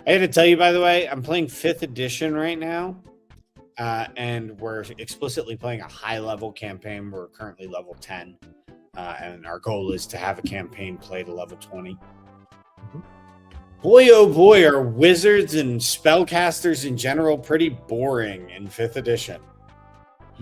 I had to tell you, by the way, I'm playing 5th edition right now, and we're explicitly playing a high-level campaign. We're currently level 10, and our goal is to have a campaign play to level 20. Mm-hmm. Boy, oh boy, are wizards and spellcasters in general pretty boring in 5th edition.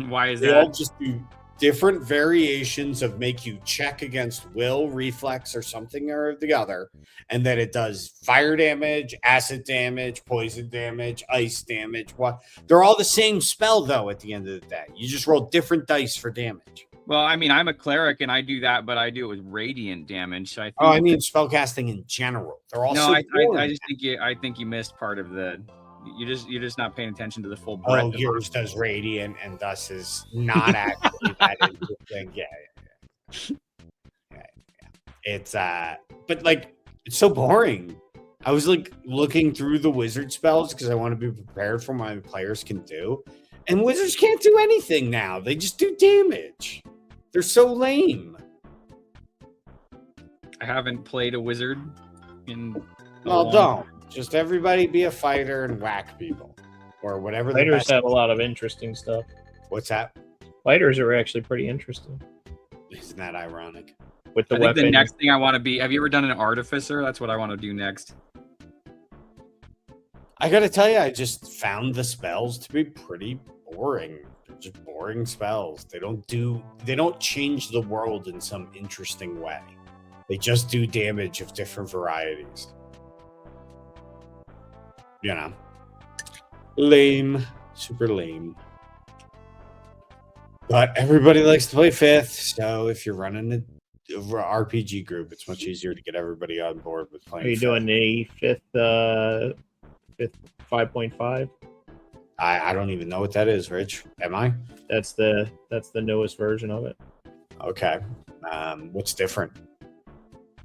Why is they that? All just do different variations of make you check against will, reflex, or something or the other, and then it does fire damage, acid damage, poison damage, ice damage. What? They're all the same spell, though, at the end of the day. You just roll different dice for damage. Well, I mean, I'm a cleric and I do that, but I do it with radiant damage. So I mean spellcasting in general. They're all I think you missed part of the. You're just not paying attention to the full breadth. Oh, yours does radiant and thus is not actually that interesting. Yeah. It's but like it's so boring. I was like looking through the wizard spells because I want to be prepared for what my players can do, and wizards can't do anything now. They just do damage. They're so lame. I haven't played a wizard in. Well, don't. Just everybody be a fighter and whack people, or whatever. Fighters have a lot of interesting stuff. What's that? Fighters are actually pretty interesting. Isn't that ironic? With the I think the next thing I want to be. Have you ever done an artificer? That's what I want to do next. I gotta tell you, I just found the spells to be pretty boring. They're just boring spells. They don't change the world in some interesting way. They just do damage of different varieties. You know, lame, super lame. But everybody likes to play 5th, so if you're running an RPG group, it's much easier to get everybody on board with playing. Are you 5th. Doing the 5th 5.5? I don't even know what that is, Rich. Am I? That's the newest version of it. Okay. What's different?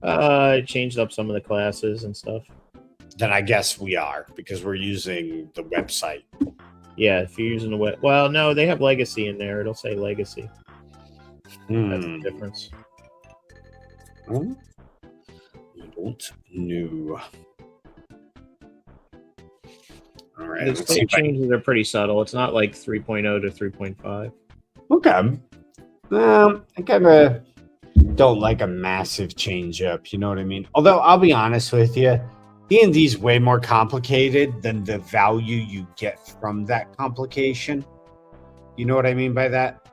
It changed up some of the classes and stuff. Then I guess we are, because we're using the website. Yeah, if you're using the web. Well, no, they have Legacy in there. It'll say Legacy. That's the difference. I don't know. All right. The state changes are pretty subtle. It's not like 3.0 to 3.5. Okay. I kind of don't like a massive change up. You know what I mean? Although I'll be honest with you, D&D is way more complicated than the value you get from that complication. You know what I mean by that?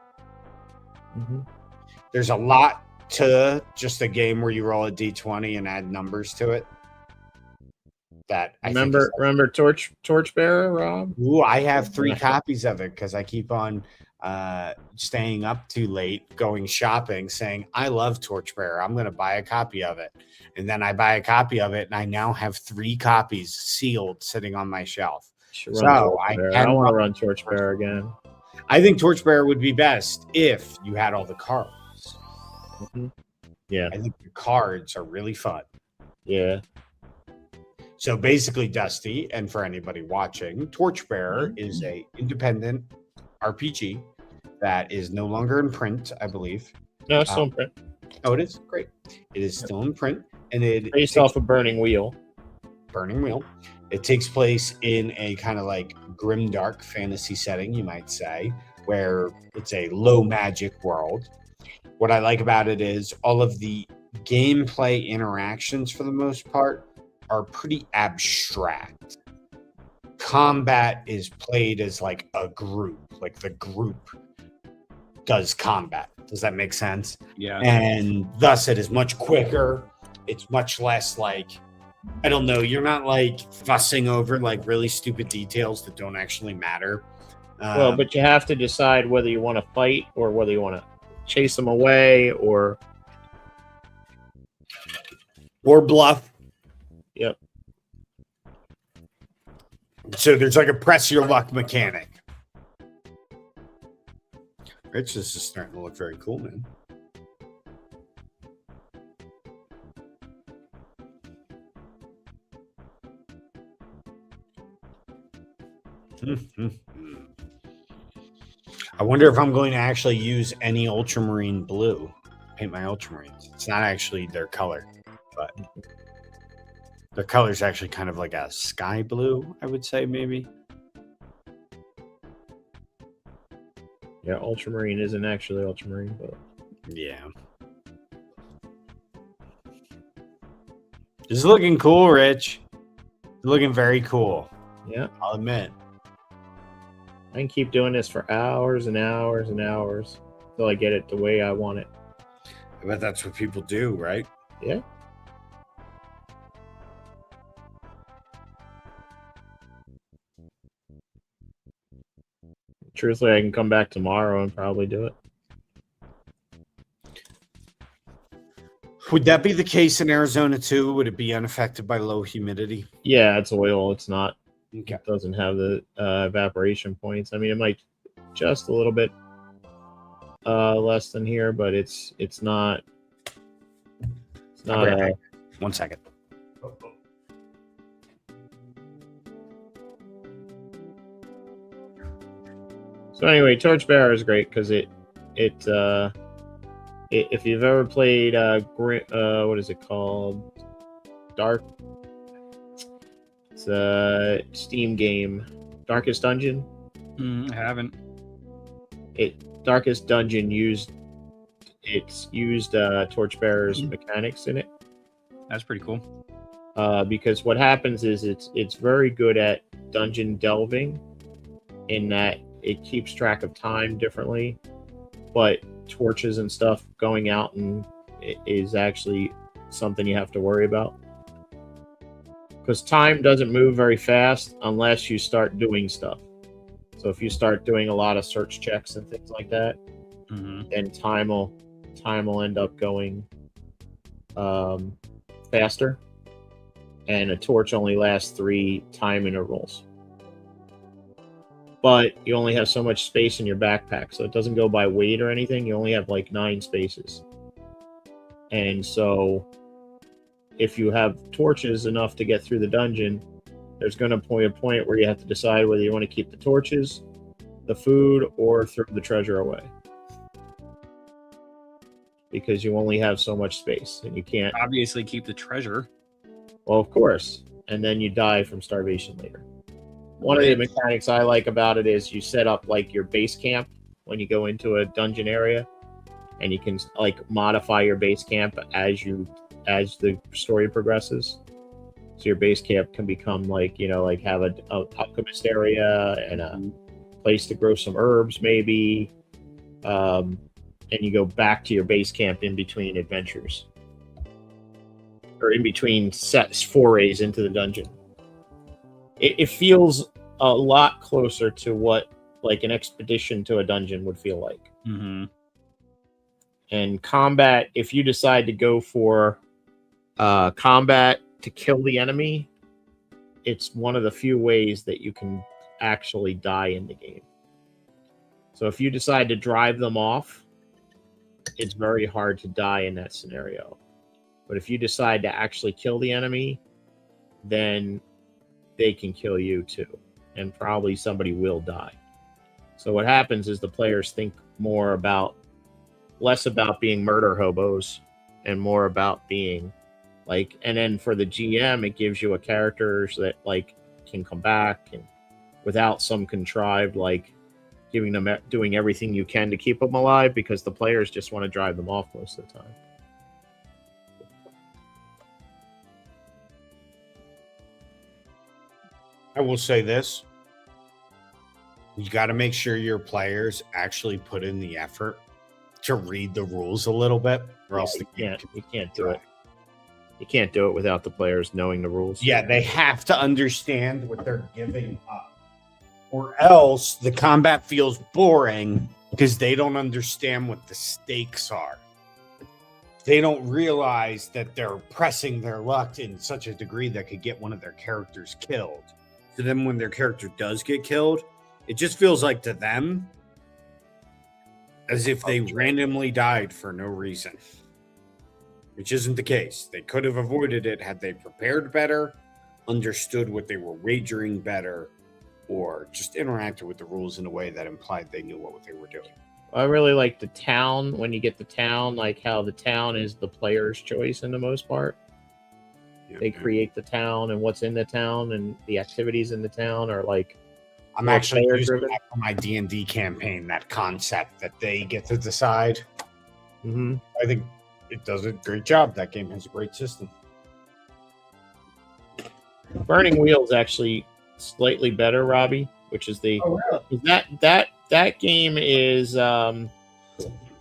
Mm-hmm. There's a lot to just a game where you roll a d20 and add numbers to it. That I remember Torchbearer, Rob? Ooh, I have 3 copies of it because I keep on staying up too late, going shopping, saying I love Torchbearer. I'm going to buy a copy of it, and then I buy a copy of it, and I now have 3 copies sealed sitting on my shelf. So I want to run Torchbearer again. I think Torchbearer would be best if you had all the cards. Mm-hmm. Yeah, I think the cards are really fun. Yeah. So basically, Dusty, and for anybody watching, Torchbearer is a independent RPG that is no longer in print, I believe. No, it's still in print. Oh, it is? Great. It is still in print. And it based off a Burning Wheel. Burning Wheel. It takes place in a kind of like grimdark fantasy setting, you might say, where it's a low magic world. What I like about it is all of the gameplay interactions, for the most part, are pretty abstract. combat is played as like a group, like the group does combat. Does that make sense? Yeah. And thus it is much quicker. It's much less like, I don't know, you're not like fussing over like really stupid details that don't actually matter. Well, but you have to decide whether you want to fight or whether you want to chase them away or bluff. Yep. So there's like a press your luck mechanic. Rich, this is starting to look very cool, man. I wonder if I'm going to actually use any ultramarine blue. Paint my ultramarines. It's not actually their color, but their color is actually kind of like a sky blue, I would say, maybe. Yeah, ultramarine isn't actually ultramarine, but Yeah. This is looking cool, Rich. It's looking very cool. yeah, I'll admit. I can keep doing this for hours and hours and hours until I get it the way I want it. I bet that's what people do, right? Yeah. Truthfully, I can come back tomorrow and probably do it. Would that be the case in Arizona too? Would it be unaffected by low humidity? Yeah, it's oil. It's not. Okay. It doesn't have the evaporation points. I mean, it might just a little bit less than here, but it's not. It's not. Okay. 1 second. So anyway, Torchbearer is great because if you've ever played what is it called? Dark. It's a Steam game, Darkest Dungeon. I haven't. Darkest Dungeon used Torchbearer's mechanics in it. That's pretty cool. Because what happens is it's very good at dungeon delving, in that it keeps track of time differently, but torches and stuff going out and is actually something you have to worry about. Because time doesn't move very fast unless you start doing stuff. So if you start doing a lot of search checks and things like that, then time will end up going faster. And a torch only lasts 3 time intervals. But you only have so much space in your backpack, so it doesn't go by weight or anything. You only have like 9 spaces. And so if you have torches enough to get through the dungeon, there's going to be a point where you have to decide whether you want to keep the torches, the food, or throw the treasure away. Because you only have so much space, and you can't Obviously keep the treasure. Well, of course. And then you die from starvation later. One of the mechanics I like about it is you set up like your base camp when you go into a dungeon area, and you can like modify your base camp as the story progresses. So your base camp can become like, like have a alchemist area and a place to grow some herbs maybe. And you go back to your base camp in between adventures. Or in between sets forays into the dungeon. It feels a lot closer to what like an expedition to a dungeon would feel like. And combat, if you decide to go for combat to kill the enemy, it's one of the few ways that you can actually die in the game. So if you decide to drive them off, it's very hard to die in that scenario. But if you decide to actually kill the enemy, then they can kill you too. And probably somebody will die. So what happens is the players think less about being murder hobos and more about being like, and then for the GM, it gives you a characters that like can come back and without some contrived, like doing everything you can to keep them alive, because the players just want to drive them off most of the time. I will say this. You got to make sure your players actually put in the effort to read the rules a little bit, or else you the can't do it. You can't do it without the players knowing the rules. Yeah, they have to understand what they're giving up, or else the combat feels boring because they don't understand what the stakes are. They don't realize that they're pressing their luck in such a degree that could get one of their characters killed. So then when their character does get killed, it just feels like to them as if they randomly died for no reason, which isn't the case. They could have avoided it had they prepared better, understood what they were wagering better, or just interacted with the rules in a way that implied they knew what they were doing. I really like the town. When you get the town, like how the town is the player's choice in the most part. Yeah, They create the town, and what's in the town and the activities in the town are like. I'm actually using that for my D&D campaign, that concept that they get to decide. Mm-hmm. I think it does a great job. That game has a great system. Burning Wheel is actually slightly better, Robbie, which is the that game is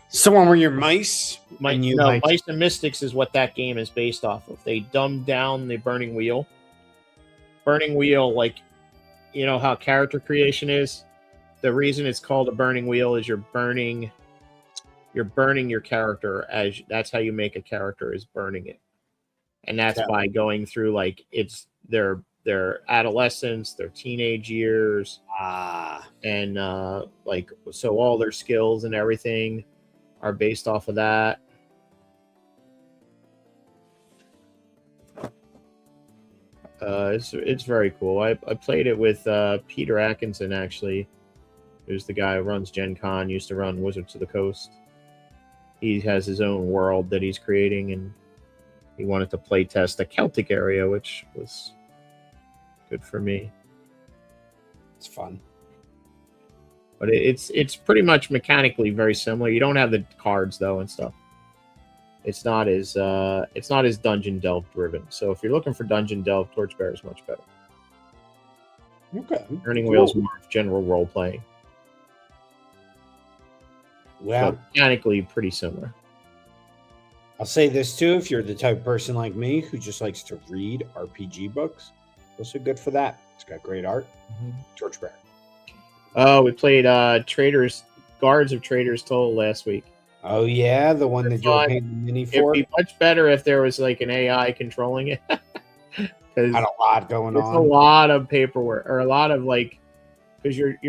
So one where you're mice, Mice and Mystics is what that game is based off of. They dumbed down the Burning Wheel. Burning Wheel, like, you know how character creation is? The reason it's called a burning wheel is you're burning your character, as that's how you make a character, is burning it. And that's by going through like it's their adolescence, their teenage years, and like so all their skills and everything are based off of that. It's very cool. I played it with Peter Atkinson, actually, who's the guy who runs Gen Con, used to run Wizards of the Coast. He has his own world that he's creating, and he wanted to play test the Celtic area, which was good for me. It's fun. But it's pretty much mechanically very similar. You don't have the cards though and stuff. It's not as dungeon delve driven. So if you're looking for dungeon delve, Torchbearer is much better. Okay. Burning Wheel's more of general role playing. Well, but mechanically pretty similar. I'll say this too: if you're the type of person like me who just likes to read RPG books, also good for that. It's got great art. Torchbearer. Oh, we played Guards of Trader's Toll last week. Oh yeah, the one that you're paying the mini for. It'd be much better if there was like an AI controlling it. Because had a lot going on. A lot of paperwork, or a lot of like, because you're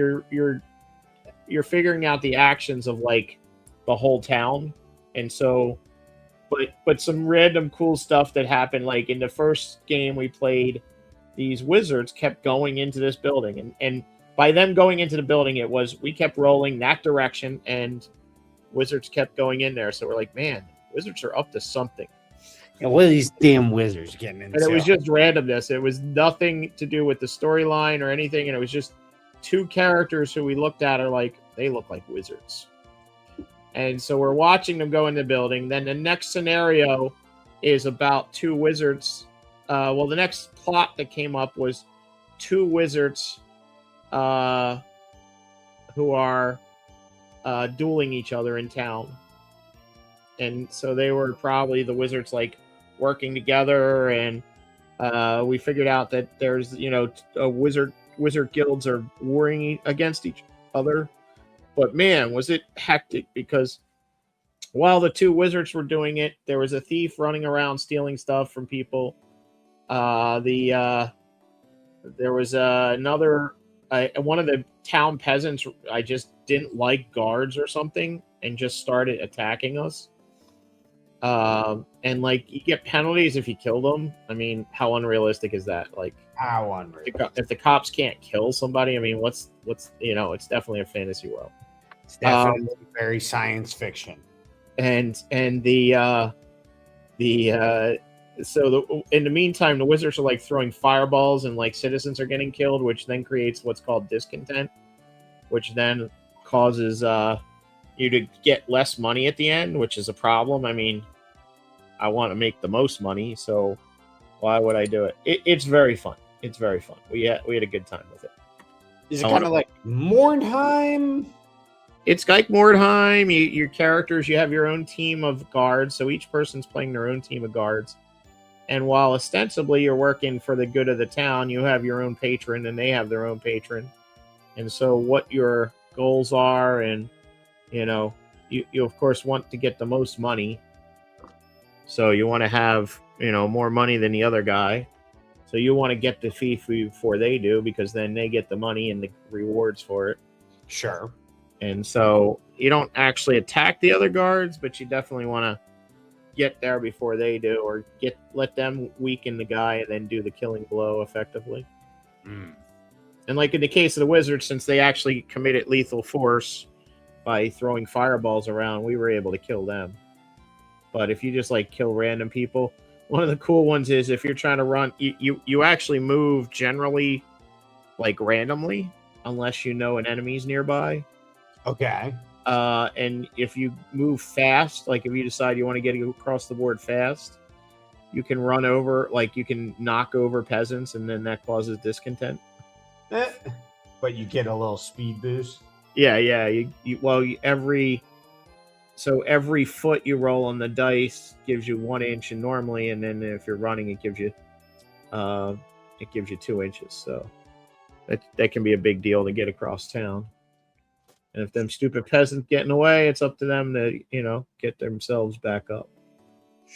figuring out the actions of like the whole town, and so, but some random cool stuff that happened. Like in the first game we played, these wizards kept going into this building, and by them going into the building, it was we kept rolling that direction, and wizards kept going in there. So we're like, man, wizards are up to something. Yeah, what are these damn wizards getting into? And it was just randomness. It was nothing to do with the storyline or anything. And it was just two characters who we looked at are like, they look like wizards. And so we're watching them go in the building. Then the next scenario is about two wizards. The next plot that came up was two wizards who are dueling each other in town. And so they were probably the wizards like working together, and we figured out that there's a wizard guilds are warring against each other. But man, was it hectic, because while the two wizards were doing it, there was a thief running around stealing stuff from people. There was another one of the town peasants, I just didn't like guards or something, and just started attacking us. And like you get penalties if you kill them. I mean, how unrealistic is that? Like, how unrealistic? If the cops can't kill somebody, I mean, what's it's definitely a fantasy world. It's definitely very science fiction. And in the meantime, the wizards are like throwing fireballs, and like citizens are getting killed, which then creates what's called discontent, which then causes you to get less money at the end, which is a problem. I mean, I want to make the most money, so why would I do it? It's very fun. It's very fun. We had a good time with it. Is it kind of like Mordheim? It's like Mordheim. Your characters, you have your own team of guards, so each person's playing their own team of guards. And while ostensibly you're working for the good of the town, you have your own patron, and they have their own patron. And so, what your goals are, and you of course want to get the most money. So you want to have more money than the other guy. So you want to get the fee before they do, because then they get the money and the rewards for it. Sure. And so you don't actually attack the other guards, but you definitely want to get there before they do, or let them weaken the guy and then do the killing blow effectively. Mm. And like in the case of the wizards, since they actually committed lethal force by throwing fireballs around, we were able to kill them. But if you just like kill random people, one of the cool ones is if you're trying to run, you actually move generally like randomly, unless you know an enemy's nearby. Okay. And if you move fast, like if you decide you want to get across the board fast, you can run over, like you can knock over peasants, and then that causes discontent. But you get a little speed boost. Yeah. Every foot you roll on the dice gives you 1 inch, and normally, and then if you're running, it gives you 2 inches. So that can be a big deal to get across town. And if them stupid peasants get in the way, it's up to them to get themselves back up.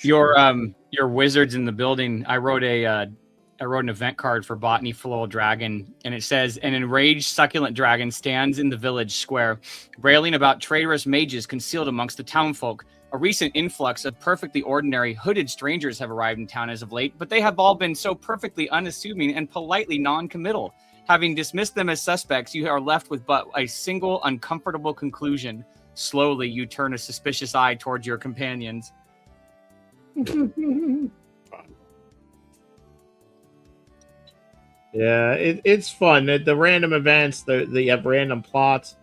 Your wizards in the building. I wrote an event card for Botany Floral Dragon, and it says, an enraged succulent dragon stands in the village square, railing about traitorous mages concealed amongst the townfolk. A recent influx of perfectly ordinary hooded strangers have arrived in town as of late, but they have all been so perfectly unassuming and politely non-committal. Having dismissed them as suspects, you are left with but a single uncomfortable conclusion. Slowly, you turn a suspicious eye towards your companions. Yeah, it's fun. The random events, you have random plots.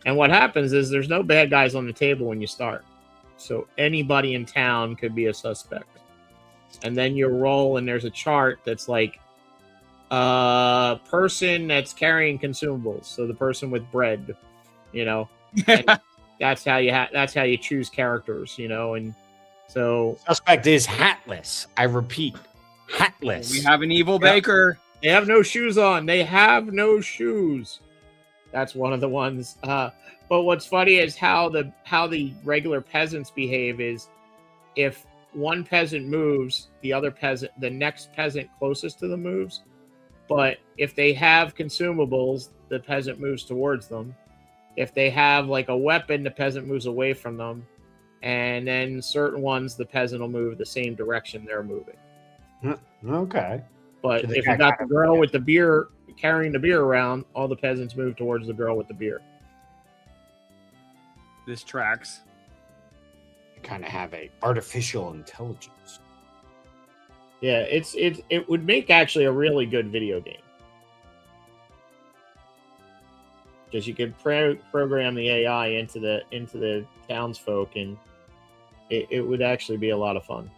And what happens is there's no bad guys on the table when you start. So anybody in town could be a suspect. And then you roll, and there's a chart that's like, person that's carrying consumables. So the person with bread, and that's how you choose characters, and so suspect is hatless. I repeat, hatless. We have an evil baker. They have no shoes on. They have no shoes. That's one of the ones. But what's funny is how the regular peasants behave is, if one peasant moves, the next peasant closest to them moves. But if they have consumables, the peasant moves towards them. If they have like a weapon, the peasant moves away from them. And then certain ones, the peasant will move the same direction they're moving. Okay. But if you got the girl with the beer, carrying the beer around, all the peasants move towards the girl with the beer. This tracks. You kind of have a artificial intelligence. Yeah, it would make actually a really good video game. Because you could program the AI into the townsfolk, and it would actually be a lot of fun.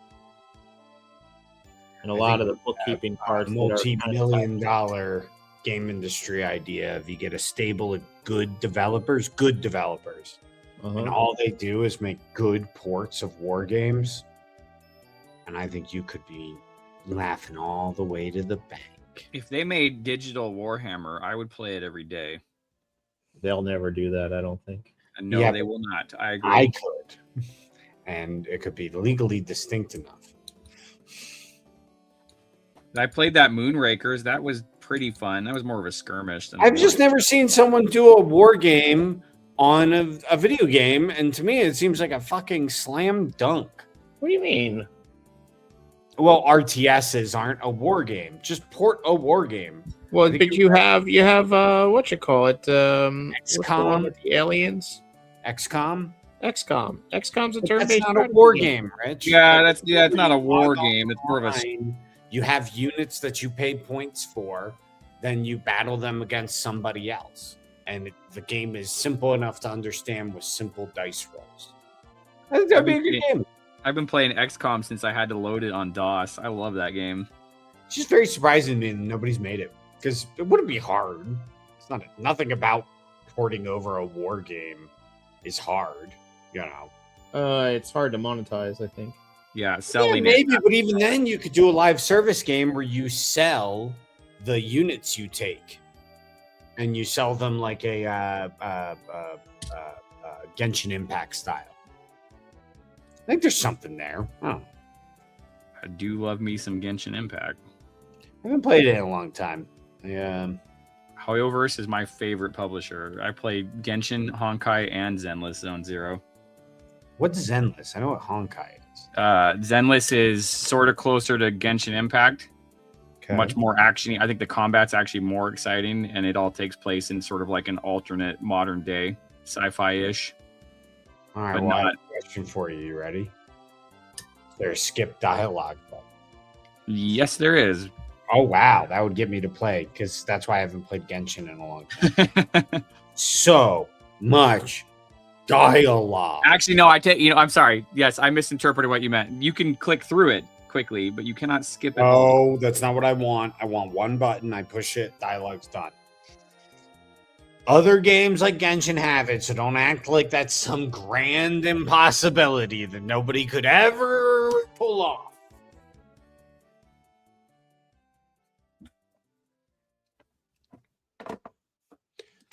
And a lot of the bookkeeping parts. Multi-million-dollar game industry idea. If you get a stable of good developers, and all they do is make good ports of war games, and I think you could be laughing all the way to the bank. If they made digital Warhammer, I would play it every day. They'll never do that, I don't think. No, Yeah, they will not. I agree. I could. And it could be legally distinct enough. I played that Moonrakers. That was pretty fun. That was more of a skirmish. I've just never seen someone do a war game on a video game, and to me it seems like a fucking slam dunk. What do you mean? Well, RTSs aren't a war game. Just port a war game. Well, but you have what you call it? XCOM with the aliens. XCOM. XCOM's a turn-based. That's not a war game, Rich. Yeah, it's not a war game. It's more of a. You have units that you pay points for, then you battle them against somebody else, and the game is simple enough to understand with simple dice rolls. That'd be a good game. I've been playing XCOM since I had to load it on DOS. I love that game. It's just very surprising to me that nobody's made it because it wouldn't be hard. It's nothing about porting over a war game is hard, you know. It's hard to monetize, I think. Yeah, selling maybe, but even then, you could do a live service game where you sell the units you take, and you sell them like a Genshin Impact style. I think there's something there. Oh, I do love me some Genshin Impact. I haven't played it in a long time. Yeah. Hoyoverse is my favorite publisher. I played Genshin, Honkai, and Zenless Zone Zero. What's Zenless? I know what Honkai is. Zenless is sort of closer to Genshin Impact. Okay. Much more action. I think the combat's actually more exciting, and it all takes place in sort of like an alternate modern day sci-fi-ish. All right, but well, I have not- a question for you. You ready? There's skip dialogue button. Yes, there is. Oh, wow. That would get me to play because that's why I haven't played Genshin in a long time. So much dialogue. Actually, no, I'm sorry. Yes, I misinterpreted what you meant. You can click through it quickly, but you cannot skip it. Oh, that's not what I want. I want one button. I push it. Dialogue's done. Other games like Genshin have it, so don't act like that's some grand impossibility that nobody could ever pull off.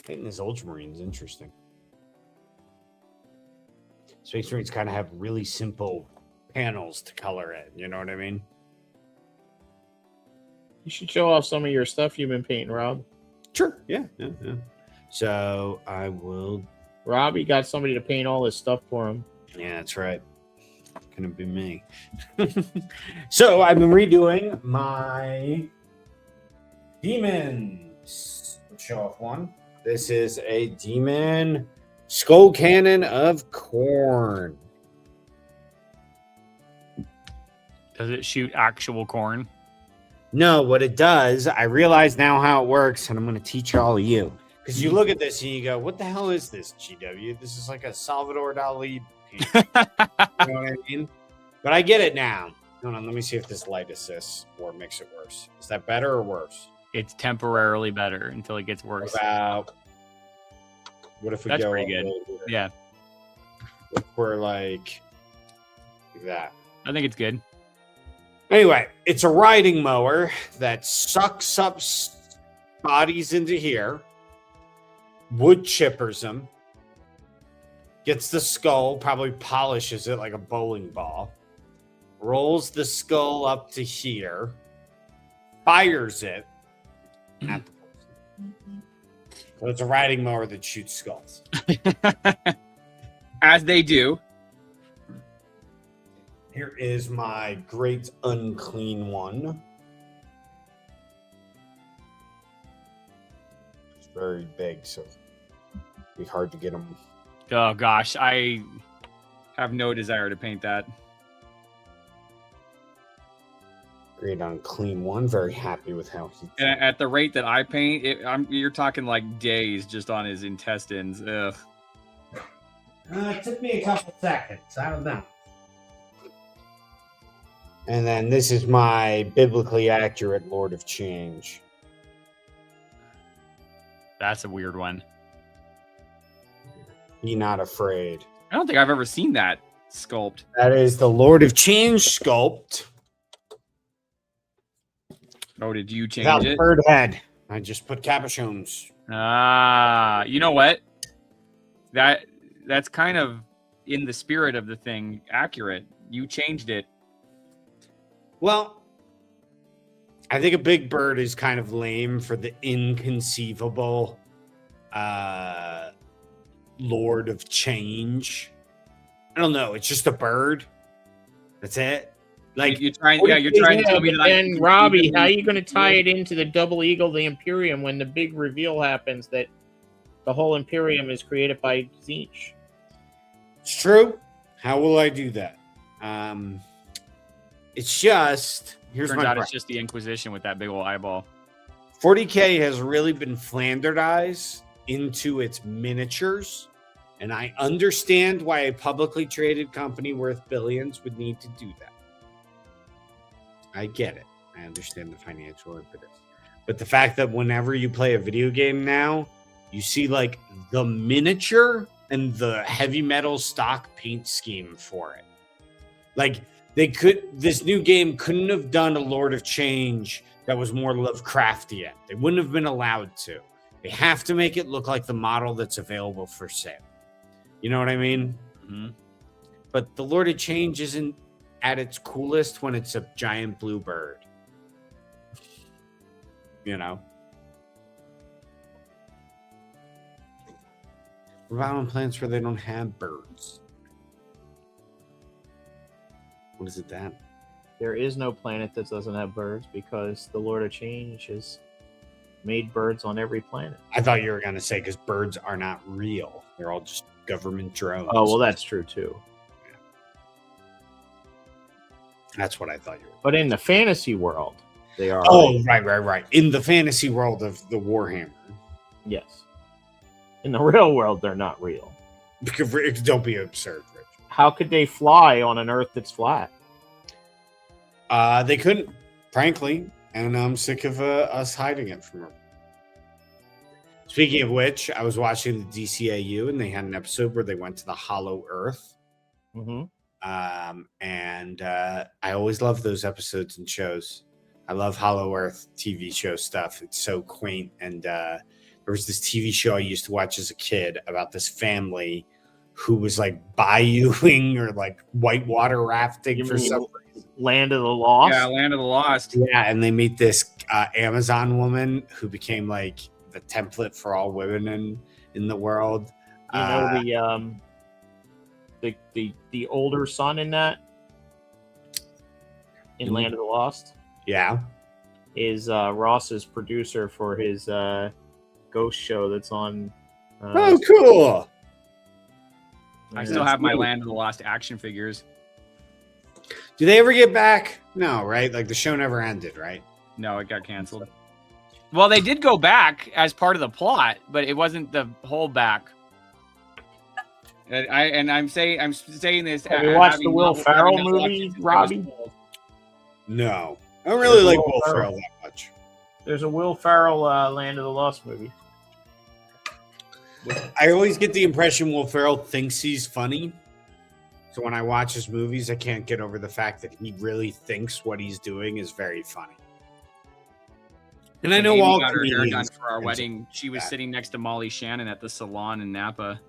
Painting this Ultramarines interesting. Space Marines kind of have really simple panels to color in. You know what I mean? You should show off some of your stuff you've been painting, Rob. Sure. Yeah. So I will. Robbie got somebody to paint all this stuff for him. Yeah, that's right. Gonna be me. So I've been redoing my demons. Let's show off one. This is a demon skull cannon of corn. Does it shoot actual corn? No, what it does, I realize now how it works, and I'm going to teach all of you. Because you look at this and you go, what the hell is this, GW? This is like a Salvador Dali painting. You know what I mean? But I get it now. Hold on, let me see if this light assists or makes it worse. Is that better or worse? It's temporarily better until it gets worse. What if we That's go pretty good. Yeah, What if we're like that? I think it's good. Anyway, it's a riding mower that sucks up bodies into here, wood chippers them, gets the skull, probably polishes it like a bowling ball, rolls the skull up to here, fires it at the person. So it's a riding mower that shoots skulls. As they do. Here is my great unclean one. It's very big, so it'd be hard to get them. Oh gosh, I have no desire to paint that. Great unclean one. Very happy with how he. At the rate that I paint, you're talking like days just on his intestines. Ugh. It took me a couple seconds. I don't know. And then this is my biblically accurate Lord of Change. That's a weird one. Be not afraid. I don't think I've ever seen that sculpt. That is the Lord of Change sculpt. Oh, did you change Without it? bird head. I just put cabochons. Ah, you know what? That's kind of in the spirit of the thing, accurate. You changed it. Well, I think a big bird is kind of lame for the inconceivable Lord of Change. I don't know. It's just a bird. That's it. Like you're trying to tell me that. And Robbie, how are you going to tie it into the double eagle, the Imperium, when the big reveal happens that the whole Imperium is created by Tzeentch? It's true. How will I do that? It's just here's Turns my out problem. it's just the Inquisition with that big old eyeball. 40K has really been flanderized into its miniatures, and I understand why a publicly traded company worth billions would need to do that. I get it. I understand the financial impetus. But the fact that whenever you play a video game now, you see like the miniature and the heavy metal stock paint scheme for it. Like this new game couldn't have done a Lord of Change that was more Lovecraftian. They wouldn't have been allowed to. They have to make it look like the model that's available for sale. You know what I mean? Mm-hmm. But the Lord of Change isn't at its coolest when it's a giant blue bird. You know? What about on planets where they don't have birds? What is it then? There is no planet that doesn't have birds because the Lord of Change has made birds on every planet. I thought you were going to say because birds are not real. They're all just government drones. Oh, well, that's true too. Yeah. That's what I thought you were. But in the fantasy world, they are. Oh, right. In the fantasy world of the Warhammer. Yes. In the real world, they're not real. Don't be absurd, Rich. How could they fly on an Earth that's flat? They couldn't, frankly, and I'm sick of us hiding it from her. Speaking of which, I was watching the DCAU, and they had an episode where they went to the Hollow Earth. Mm-hmm. And I always love those episodes and shows. I love Hollow Earth TV show stuff. It's so quaint. And there was this TV show I used to watch as a kid about this family who was like bayouing or like whitewater rafting for some reason. Land of the Lost? Yeah, Land of the Lost. Yeah, and they meet this Amazon woman who became like the template for all women in the world. You know the older son in that in Land of the Lost? Yeah. Is Ross's producer for his ghost show that's on oh, cool. I still have my Land of the Lost action figures. Do they ever get back? No, right? Like the show never ended, right? No, it got canceled. Well, they did go back as part of the plot, but it wasn't the whole back. I'm saying this. Have you watched the Will Ferrell movie, Robbie? No, I don't really like Will Ferrell that much. There's a Will Ferrell Land of the Lost movie. I always get the impression Will Ferrell thinks he's funny. So when I watch his movies, I can't get over the fact that he really thinks what he's doing is very funny. And I know Amy all got her hair done comedians for our wedding. She was sitting next to Molly Shannon at the salon in Napa.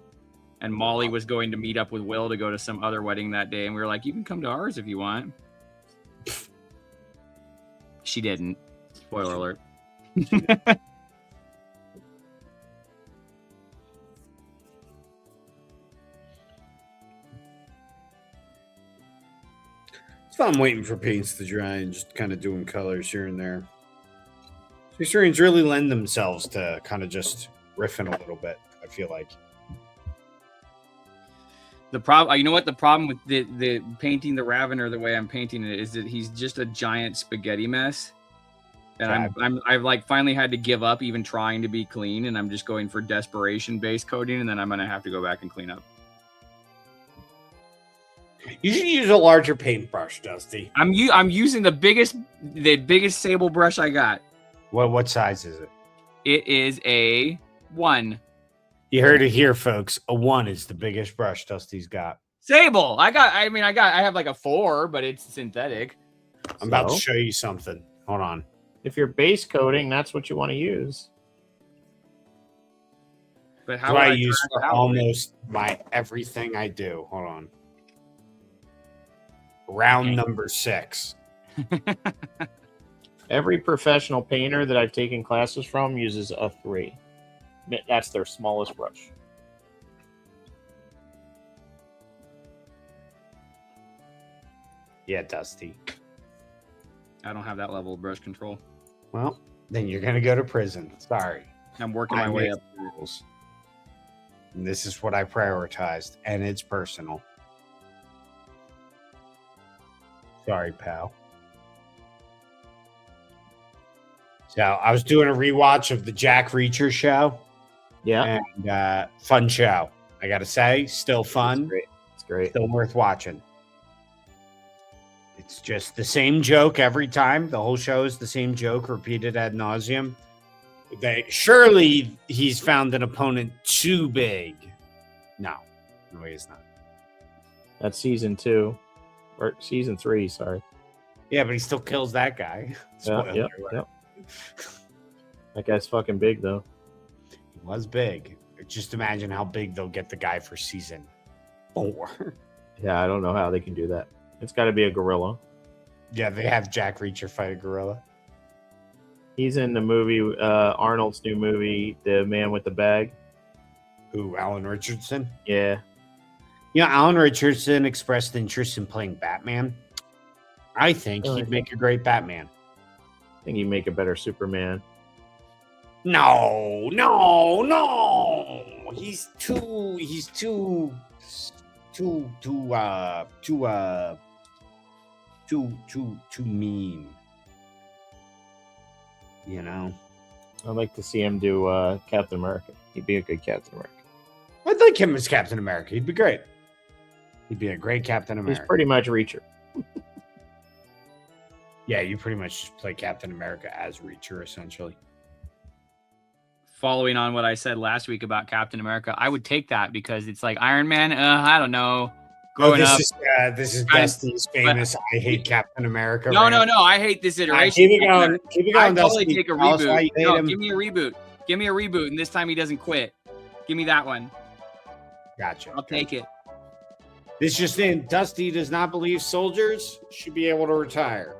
And Molly was going to meet up with Will to go to some other wedding that day. And we were like, you can come to ours if you want. She didn't. Spoiler alert. So I'm waiting for paints to dry and just kind of doing colors here and there. Historians really lend themselves to kind of just riffing a little bit, I feel like. The problem, you know what? The problem with the painting the Ravener the way I'm painting it is that he's just a giant spaghetti mess. And I've like finally had to give up even trying to be clean, and I'm just going for desperation base coating, and then I'm gonna have to go back and clean up. You should use a larger paintbrush, Dusty. I'm using the biggest sable brush I got. What size is it? It is a 1. You heard it here, folks. A 1 is the biggest brush Dusty's got. Sable. I have like a 4, but it's synthetic. I'm about to show you something. Hold on. If you're base coating, that's what you want to use. But how do I I use for almost my everything I do? Hold on. Round number 6. Every professional painter that I've taken classes from uses a 3. That's their smallest brush. Yeah, Dusty. I don't have that level of brush control. Well, then you're going to go to prison. Sorry. I'm working my way up. Rules. And this is what I prioritized, and it's personal. Sorry, pal. So I was doing a rewatch of the Jack Reacher show. Yeah. And fun show. I got to say, still fun. It's great. Still worth watching. It's just the same joke every time. The whole show is the same joke repeated ad nauseum. Surely he's found an opponent too big. No, he's not. That's season 2 or season 3. Sorry. Yeah, but he still kills that guy. Yep. That guy's fucking big though. He was big. Just imagine how big they'll get the guy for season 4. Yeah, I don't know how they can do that. It's got to be a gorilla. Yeah, they have Jack Reacher fight a gorilla. He's in the movie, Arnold's new movie, The Man with the Bag. Who, Alan Richardson? Yeah. You know, Alan Richardson expressed interest in playing Batman. I think he'd make a great Batman. I think he'd make a better Superman. No. He's too mean. You know? I'd like to see him do Captain America. He'd be a good Captain America. I'd like him as Captain America. He'd be great. He'd be a great Captain America. He's pretty much Reacher. Yeah, you pretty much just play Captain America as Reacher, essentially. Following on what I said last week about Captain America, I would take that because it's like Iron Man. I don't know. Growing up, this is Dusty's famous "I hate Captain America." No. I hate this iteration. Keep it going. I'd totally Dusty. take a Tell us why reboot. you hate No, him. give me a reboot. Give me a reboot, and this time he doesn't quit. Give me that one. Gotcha. I'll take it. This just in: Dusty does not believe soldiers should be able to retire.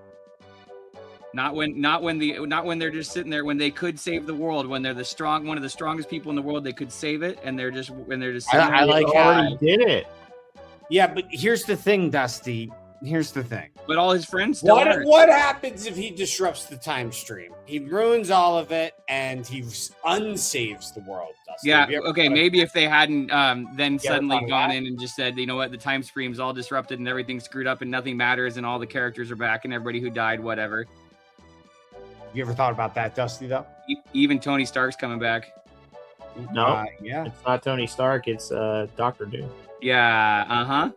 Not when they're just sitting there when they could save the world, when they're one of the strongest people in the world, they could save it, and they're just sitting I there. like He already did it. Yeah, but here's the thing, Dusty. Here's the thing. But all his friends still aren't. What happens if he disrupts the time stream? He ruins all of it, and he unsaves the world, Dusty. Yeah, Have you ever okay, thought of maybe if they hadn't then suddenly thought of gone that? in and just said, you know what, the time stream's all disrupted and everything's screwed up and nothing matters and all the characters are back and everybody who died, whatever. You ever thought about that, Dusty, though? Even Tony Stark's coming back. No. Yeah. It's not Tony Stark. It's Doctor Doom. Yeah, uh-huh.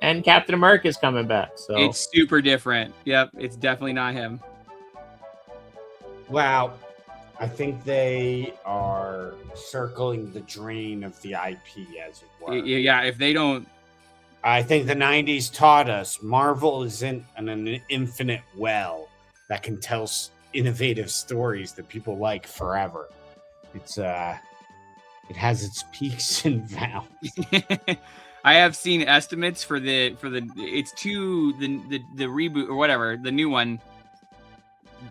And Captain America's coming back. So It's super different. Yep, it's definitely not him. Wow. I think they are circling the drain of the IP, as it were. Yeah, if they don't... I think the 90s taught us Marvel isn't an infinite well that can tell innovative stories that people like forever. It's it has its peaks and valleys. I have seen estimates for the reboot or whatever, the new one.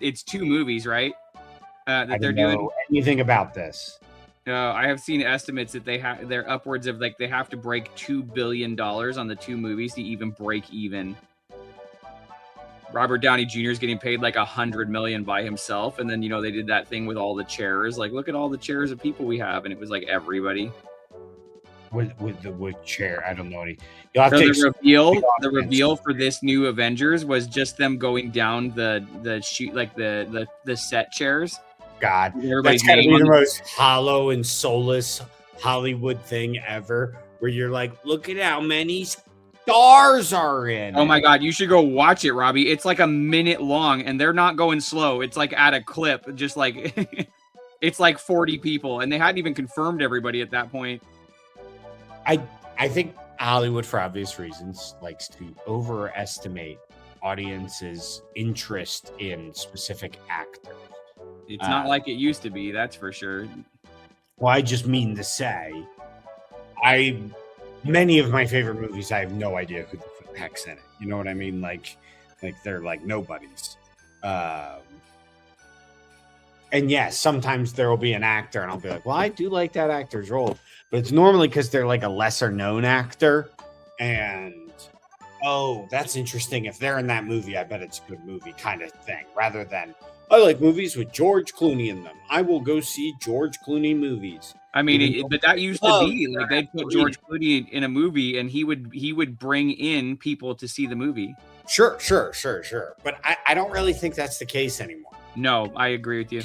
It's 2 movies, right? That they're doing. Anything about this? I have seen estimates that they're upwards of they have to break $2 billion on the 2 movies to even break even. Robert Downey Jr. is getting paid like $100 million by himself, and then they did that thing with all the chairs. Like, look at all the chairs of people we have, and it was like everybody. With chair, I don't know any. You'll have So to the reveal for this new Avengers was just them going down the shoot like the set chairs. God, Everybody's that's gotta name be on the the- most hollow and soulless Hollywood thing ever. Where you're like, look at how many stars are in. Oh my God, you should go watch it, Robbie. It's like a minute long, and they're not going slow. It's like at a clip, just like it's like 40 people, and they hadn't even confirmed everybody at that point. I think Hollywood, for obvious reasons, likes to overestimate audiences' interest in specific actors. It's not like it used to be, that's for sure. Well, I just mean to say, many of my favorite movies, I have no idea who the heck's in it. You know what I mean? Like they're like nobodies. And yes, sometimes there will be an actor, and I'll be like, well, I do like that actor's role. But it's normally because they're like a lesser known actor. And, oh, that's interesting. If they're in that movie, I bet it's a good movie kind of thing. Rather than, I like movies with George Clooney in them. I will go see George Clooney movies. I mean, but that used to be like they'd put George Clooney in a movie, and he would bring in people to see the movie. Sure. But I don't really think that's the case anymore. No, I agree with you.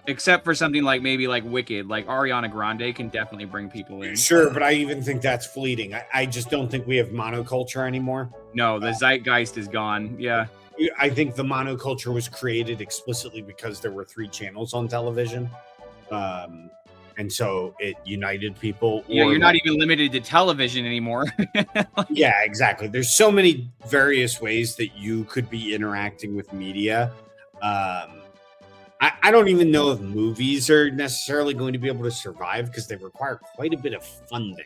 Except for something like maybe like Wicked, like Ariana Grande can definitely bring people in. Sure, but I even think that's fleeting. I just don't think we have monoculture anymore. No, the zeitgeist is gone. Yeah. I think the monoculture was created explicitly because there were 3 channels on television. And so it united people. Yeah, you're not even limited to television anymore. Yeah, exactly. There's so many various ways that you could be interacting with media. I don't even know if movies are necessarily going to be able to survive because they require quite a bit of funding.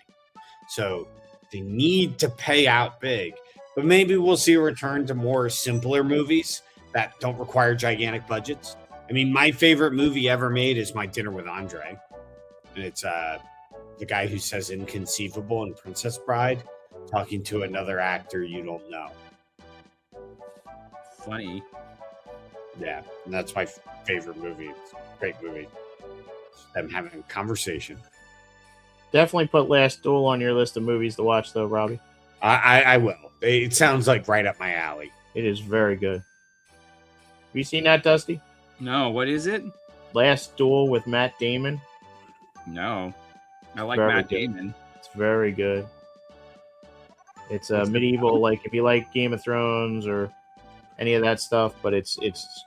So they need to pay out big. But maybe we'll see a return to more simpler movies that don't require gigantic budgets. I mean, my favorite movie ever made is My Dinner with Andre. And it's the guy who says inconceivable in Princess Bride talking to another actor you don't know. Funny. Yeah, and that's my favorite movie. It's a great movie. Them having a conversation. Definitely put Last Duel on your list of movies to watch, though, Robbie. I will. It sounds like right up my alley. It is very good. Have you seen that, Dusty? No, what is it? Last Duel with Matt Damon. No. I like Very Matt good. Damon. It's very good. It's a medieval, like if you like Game of Thrones or any of that stuff, but it's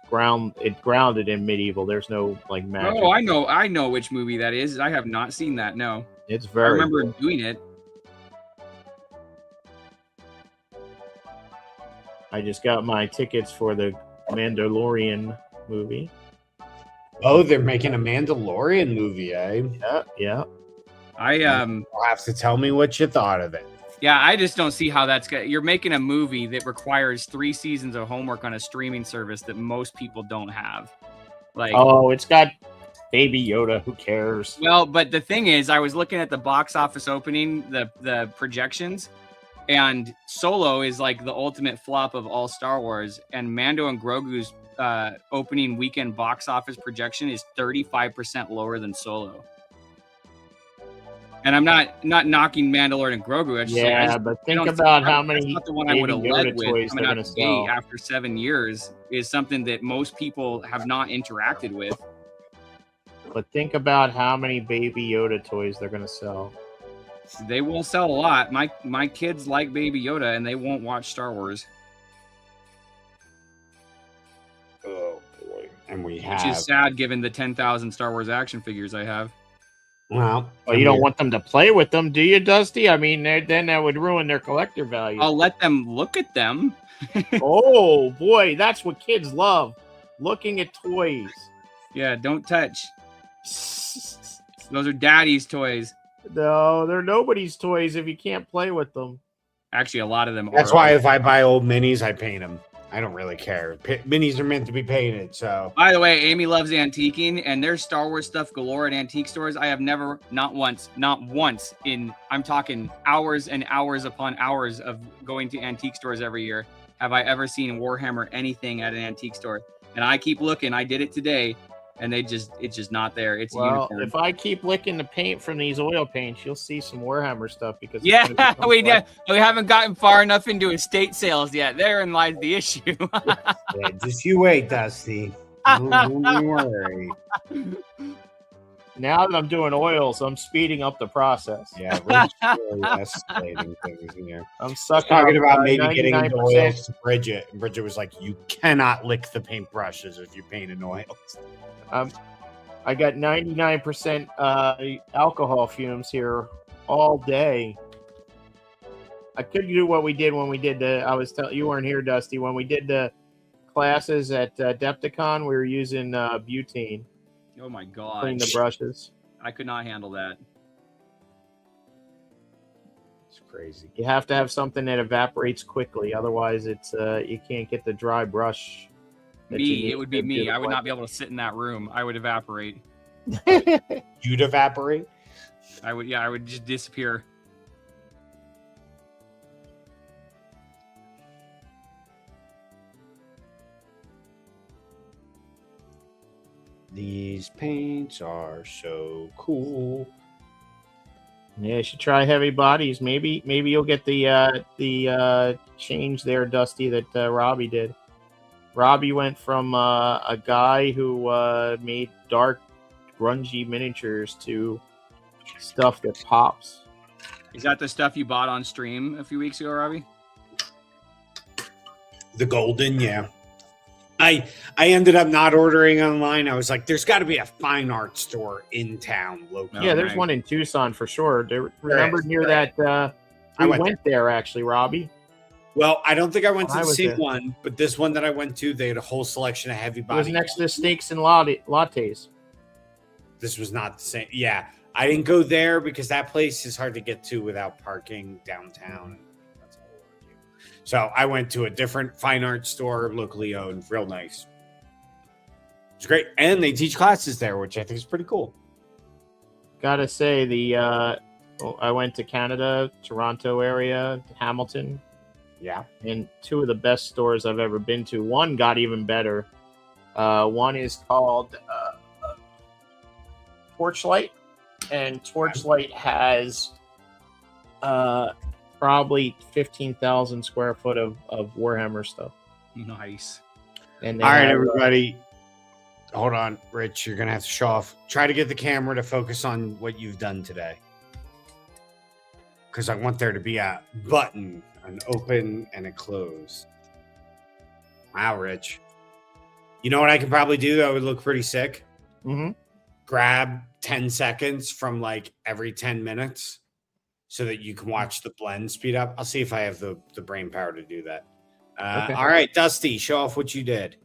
grounded in medieval. There's no like magic. Oh, I know which movie that is. I have not seen that. No. It's I very remember good. doing it. I just got my tickets for the Mandalorian movie. Oh, they're making a Mandalorian movie, eh? Yeah. You'll have to tell me what you thought of it. Yeah, I just don't see how that's good. You're making a movie that requires 3 seasons of homework on a streaming service that most people don't have. Like, Oh, it's got Baby Yoda. Who cares? well, but the thing is, I was looking at the box office opening, the projections, and Solo is like the ultimate flop of all Star Wars, and Mando and Grogu's opening weekend box office projection is 35% lower than Solo. And I'm not knocking Mandalorian and Grogu. I just Yeah, but think about how many that's not the one I Baby would have Yoda led with toys coming they're out gonna the gate sell. after 7 years is something that most people have not interacted with. But think about how many Baby Yoda toys they're gonna sell. They will sell a lot. My kids like Baby Yoda, and they won't watch Star Wars, Oh boy, and we which have. is sad given the 10,000 Star Wars action figures I have. Well, Well, you don't want them to play with them, do you, Dusty? I mean, then that would ruin their collector value. I'll let them look at them. Oh boy, that's what kids love. Looking at toys. Yeah, don't touch. Those are daddy's toys. No, they're nobody's toys if you can't play with them. Actually, a lot of them are. That's why if I buy old minis, I paint them. I don't really care. Minis are meant to be painted, so. By the way, Amy loves antiquing, and there's Star Wars stuff galore at antique stores. I have never, not once in, I'm talking hours and hours upon hours of going to antique stores every year, have I ever seen Warhammer anything at an antique store. And I keep looking. I did it today, and it's just not there. It's a Well, unicorn. if I keep licking the paint from these oil paints, you'll see some Warhammer stuff because Yeah, we haven't gotten far enough into estate sales yet. Therein lies the issue. Yeah, just you wait, Dusty. Don't worry. Now that I'm doing oils, I'm speeding up the process. Yeah, we're just really escalating things here. I'm sucking Talking up, about maybe getting into 99%. oils to Bridget, and Bridget was like, "You cannot lick the paintbrushes if you paint in oils." I got 99% alcohol fumes here all day. I could do what we did when we did you weren't here, Dusty. When we did the classes at Depticon, we were using butane Oh my to god. clean the brushes. I could not handle that. It's crazy. You have to have something that evaporates quickly, otherwise it's you can't get the dry brush. that you need It would be to do me. the I would not work. be able to sit in that room. I would evaporate. You'd evaporate. I would just disappear. These paints are so cool. Yeah, you should try heavy bodies. Maybe you'll get the change there, Dusty, that Robbie did. Robbie went from a guy who made dark, grungy miniatures to stuff that pops. Is that the stuff you bought on stream a few weeks ago, Robbie? The golden, yeah. I ended up not ordering online. I was like, there's got to be a fine art store in town locally. Yeah, there's one in Tucson for sure. Remember near that? I we went went there actually, Robbie. Well, I don't think I went to I the was same there. one, but this one that I went to, they had a whole selection of heavy It body. was next to the steaks and lattes. This was not the same. Yeah, I didn't go there because that place is hard to get to without parking downtown. That's all I do. So I went to a different fine art store, locally owned, real nice. It's great, and they teach classes there, which I think is pretty cool. Gotta say, I went to Canada, Toronto area, Hamilton, Yeah, and two of the best stores I've ever been to. One got even better. One is called Torchlight, and Torchlight has probably 15,000 square foot of Warhammer stuff. Nice. And they all right, have, everybody. Hold on, Rich. You're gonna have to show off. Try to get the camera to focus on what you've done today, because I want there to be a button, an open and a close. Wow, Rich. You know what I could probably do that would look pretty sick? Mhm. Grab 10 seconds from like every 10 minutes so that you can watch the blend speed up. I'll see if I have the brain power to do that. Okay. All right, Dusty, show off what you did.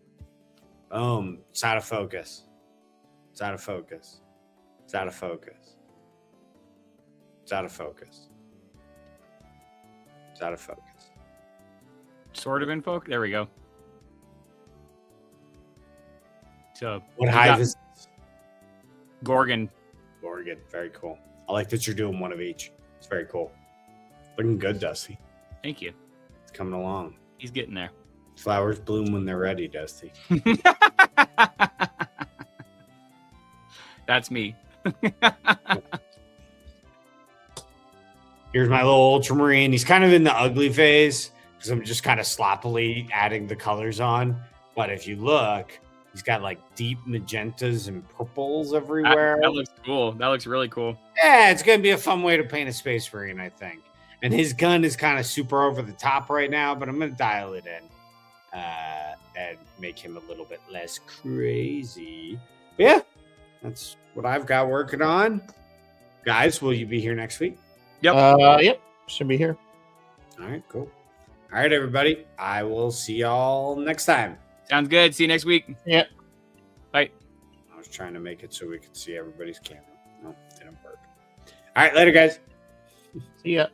Boom. It's out of focus. It's out of focus. It's out of focus. It's out of focus. It's out of focus. Sort of in focus. There we go. So What you hive got is Gorgon. Oregon? Very cool. I like that you're doing one of each. It's very cool. Looking good, Dusty. Thank you. It's coming along. He's getting there. Flowers bloom when they're ready, Dusty. That's me. Here's my little Ultramarine. He's kind of in the ugly phase because I'm just kind of sloppily adding the colors on. But if you look, he's got like deep magentas and purples everywhere. That looks cool. That looks really cool. Yeah, it's going to be a fun way to paint a Space Marine, I think. And his gun is kind of super over the top right now, but I'm going to dial it in and make him a little bit less crazy. But yeah, that's what I've got working on. Guys, will you be here next week? Yep. Yep. Should be here. All right, cool. All right, everybody. I will see y'all next time. Sounds good. See you next week. Yep. Bye. I was trying to make it so we could see everybody's camera. No, didn't work. All right, later, guys. See ya.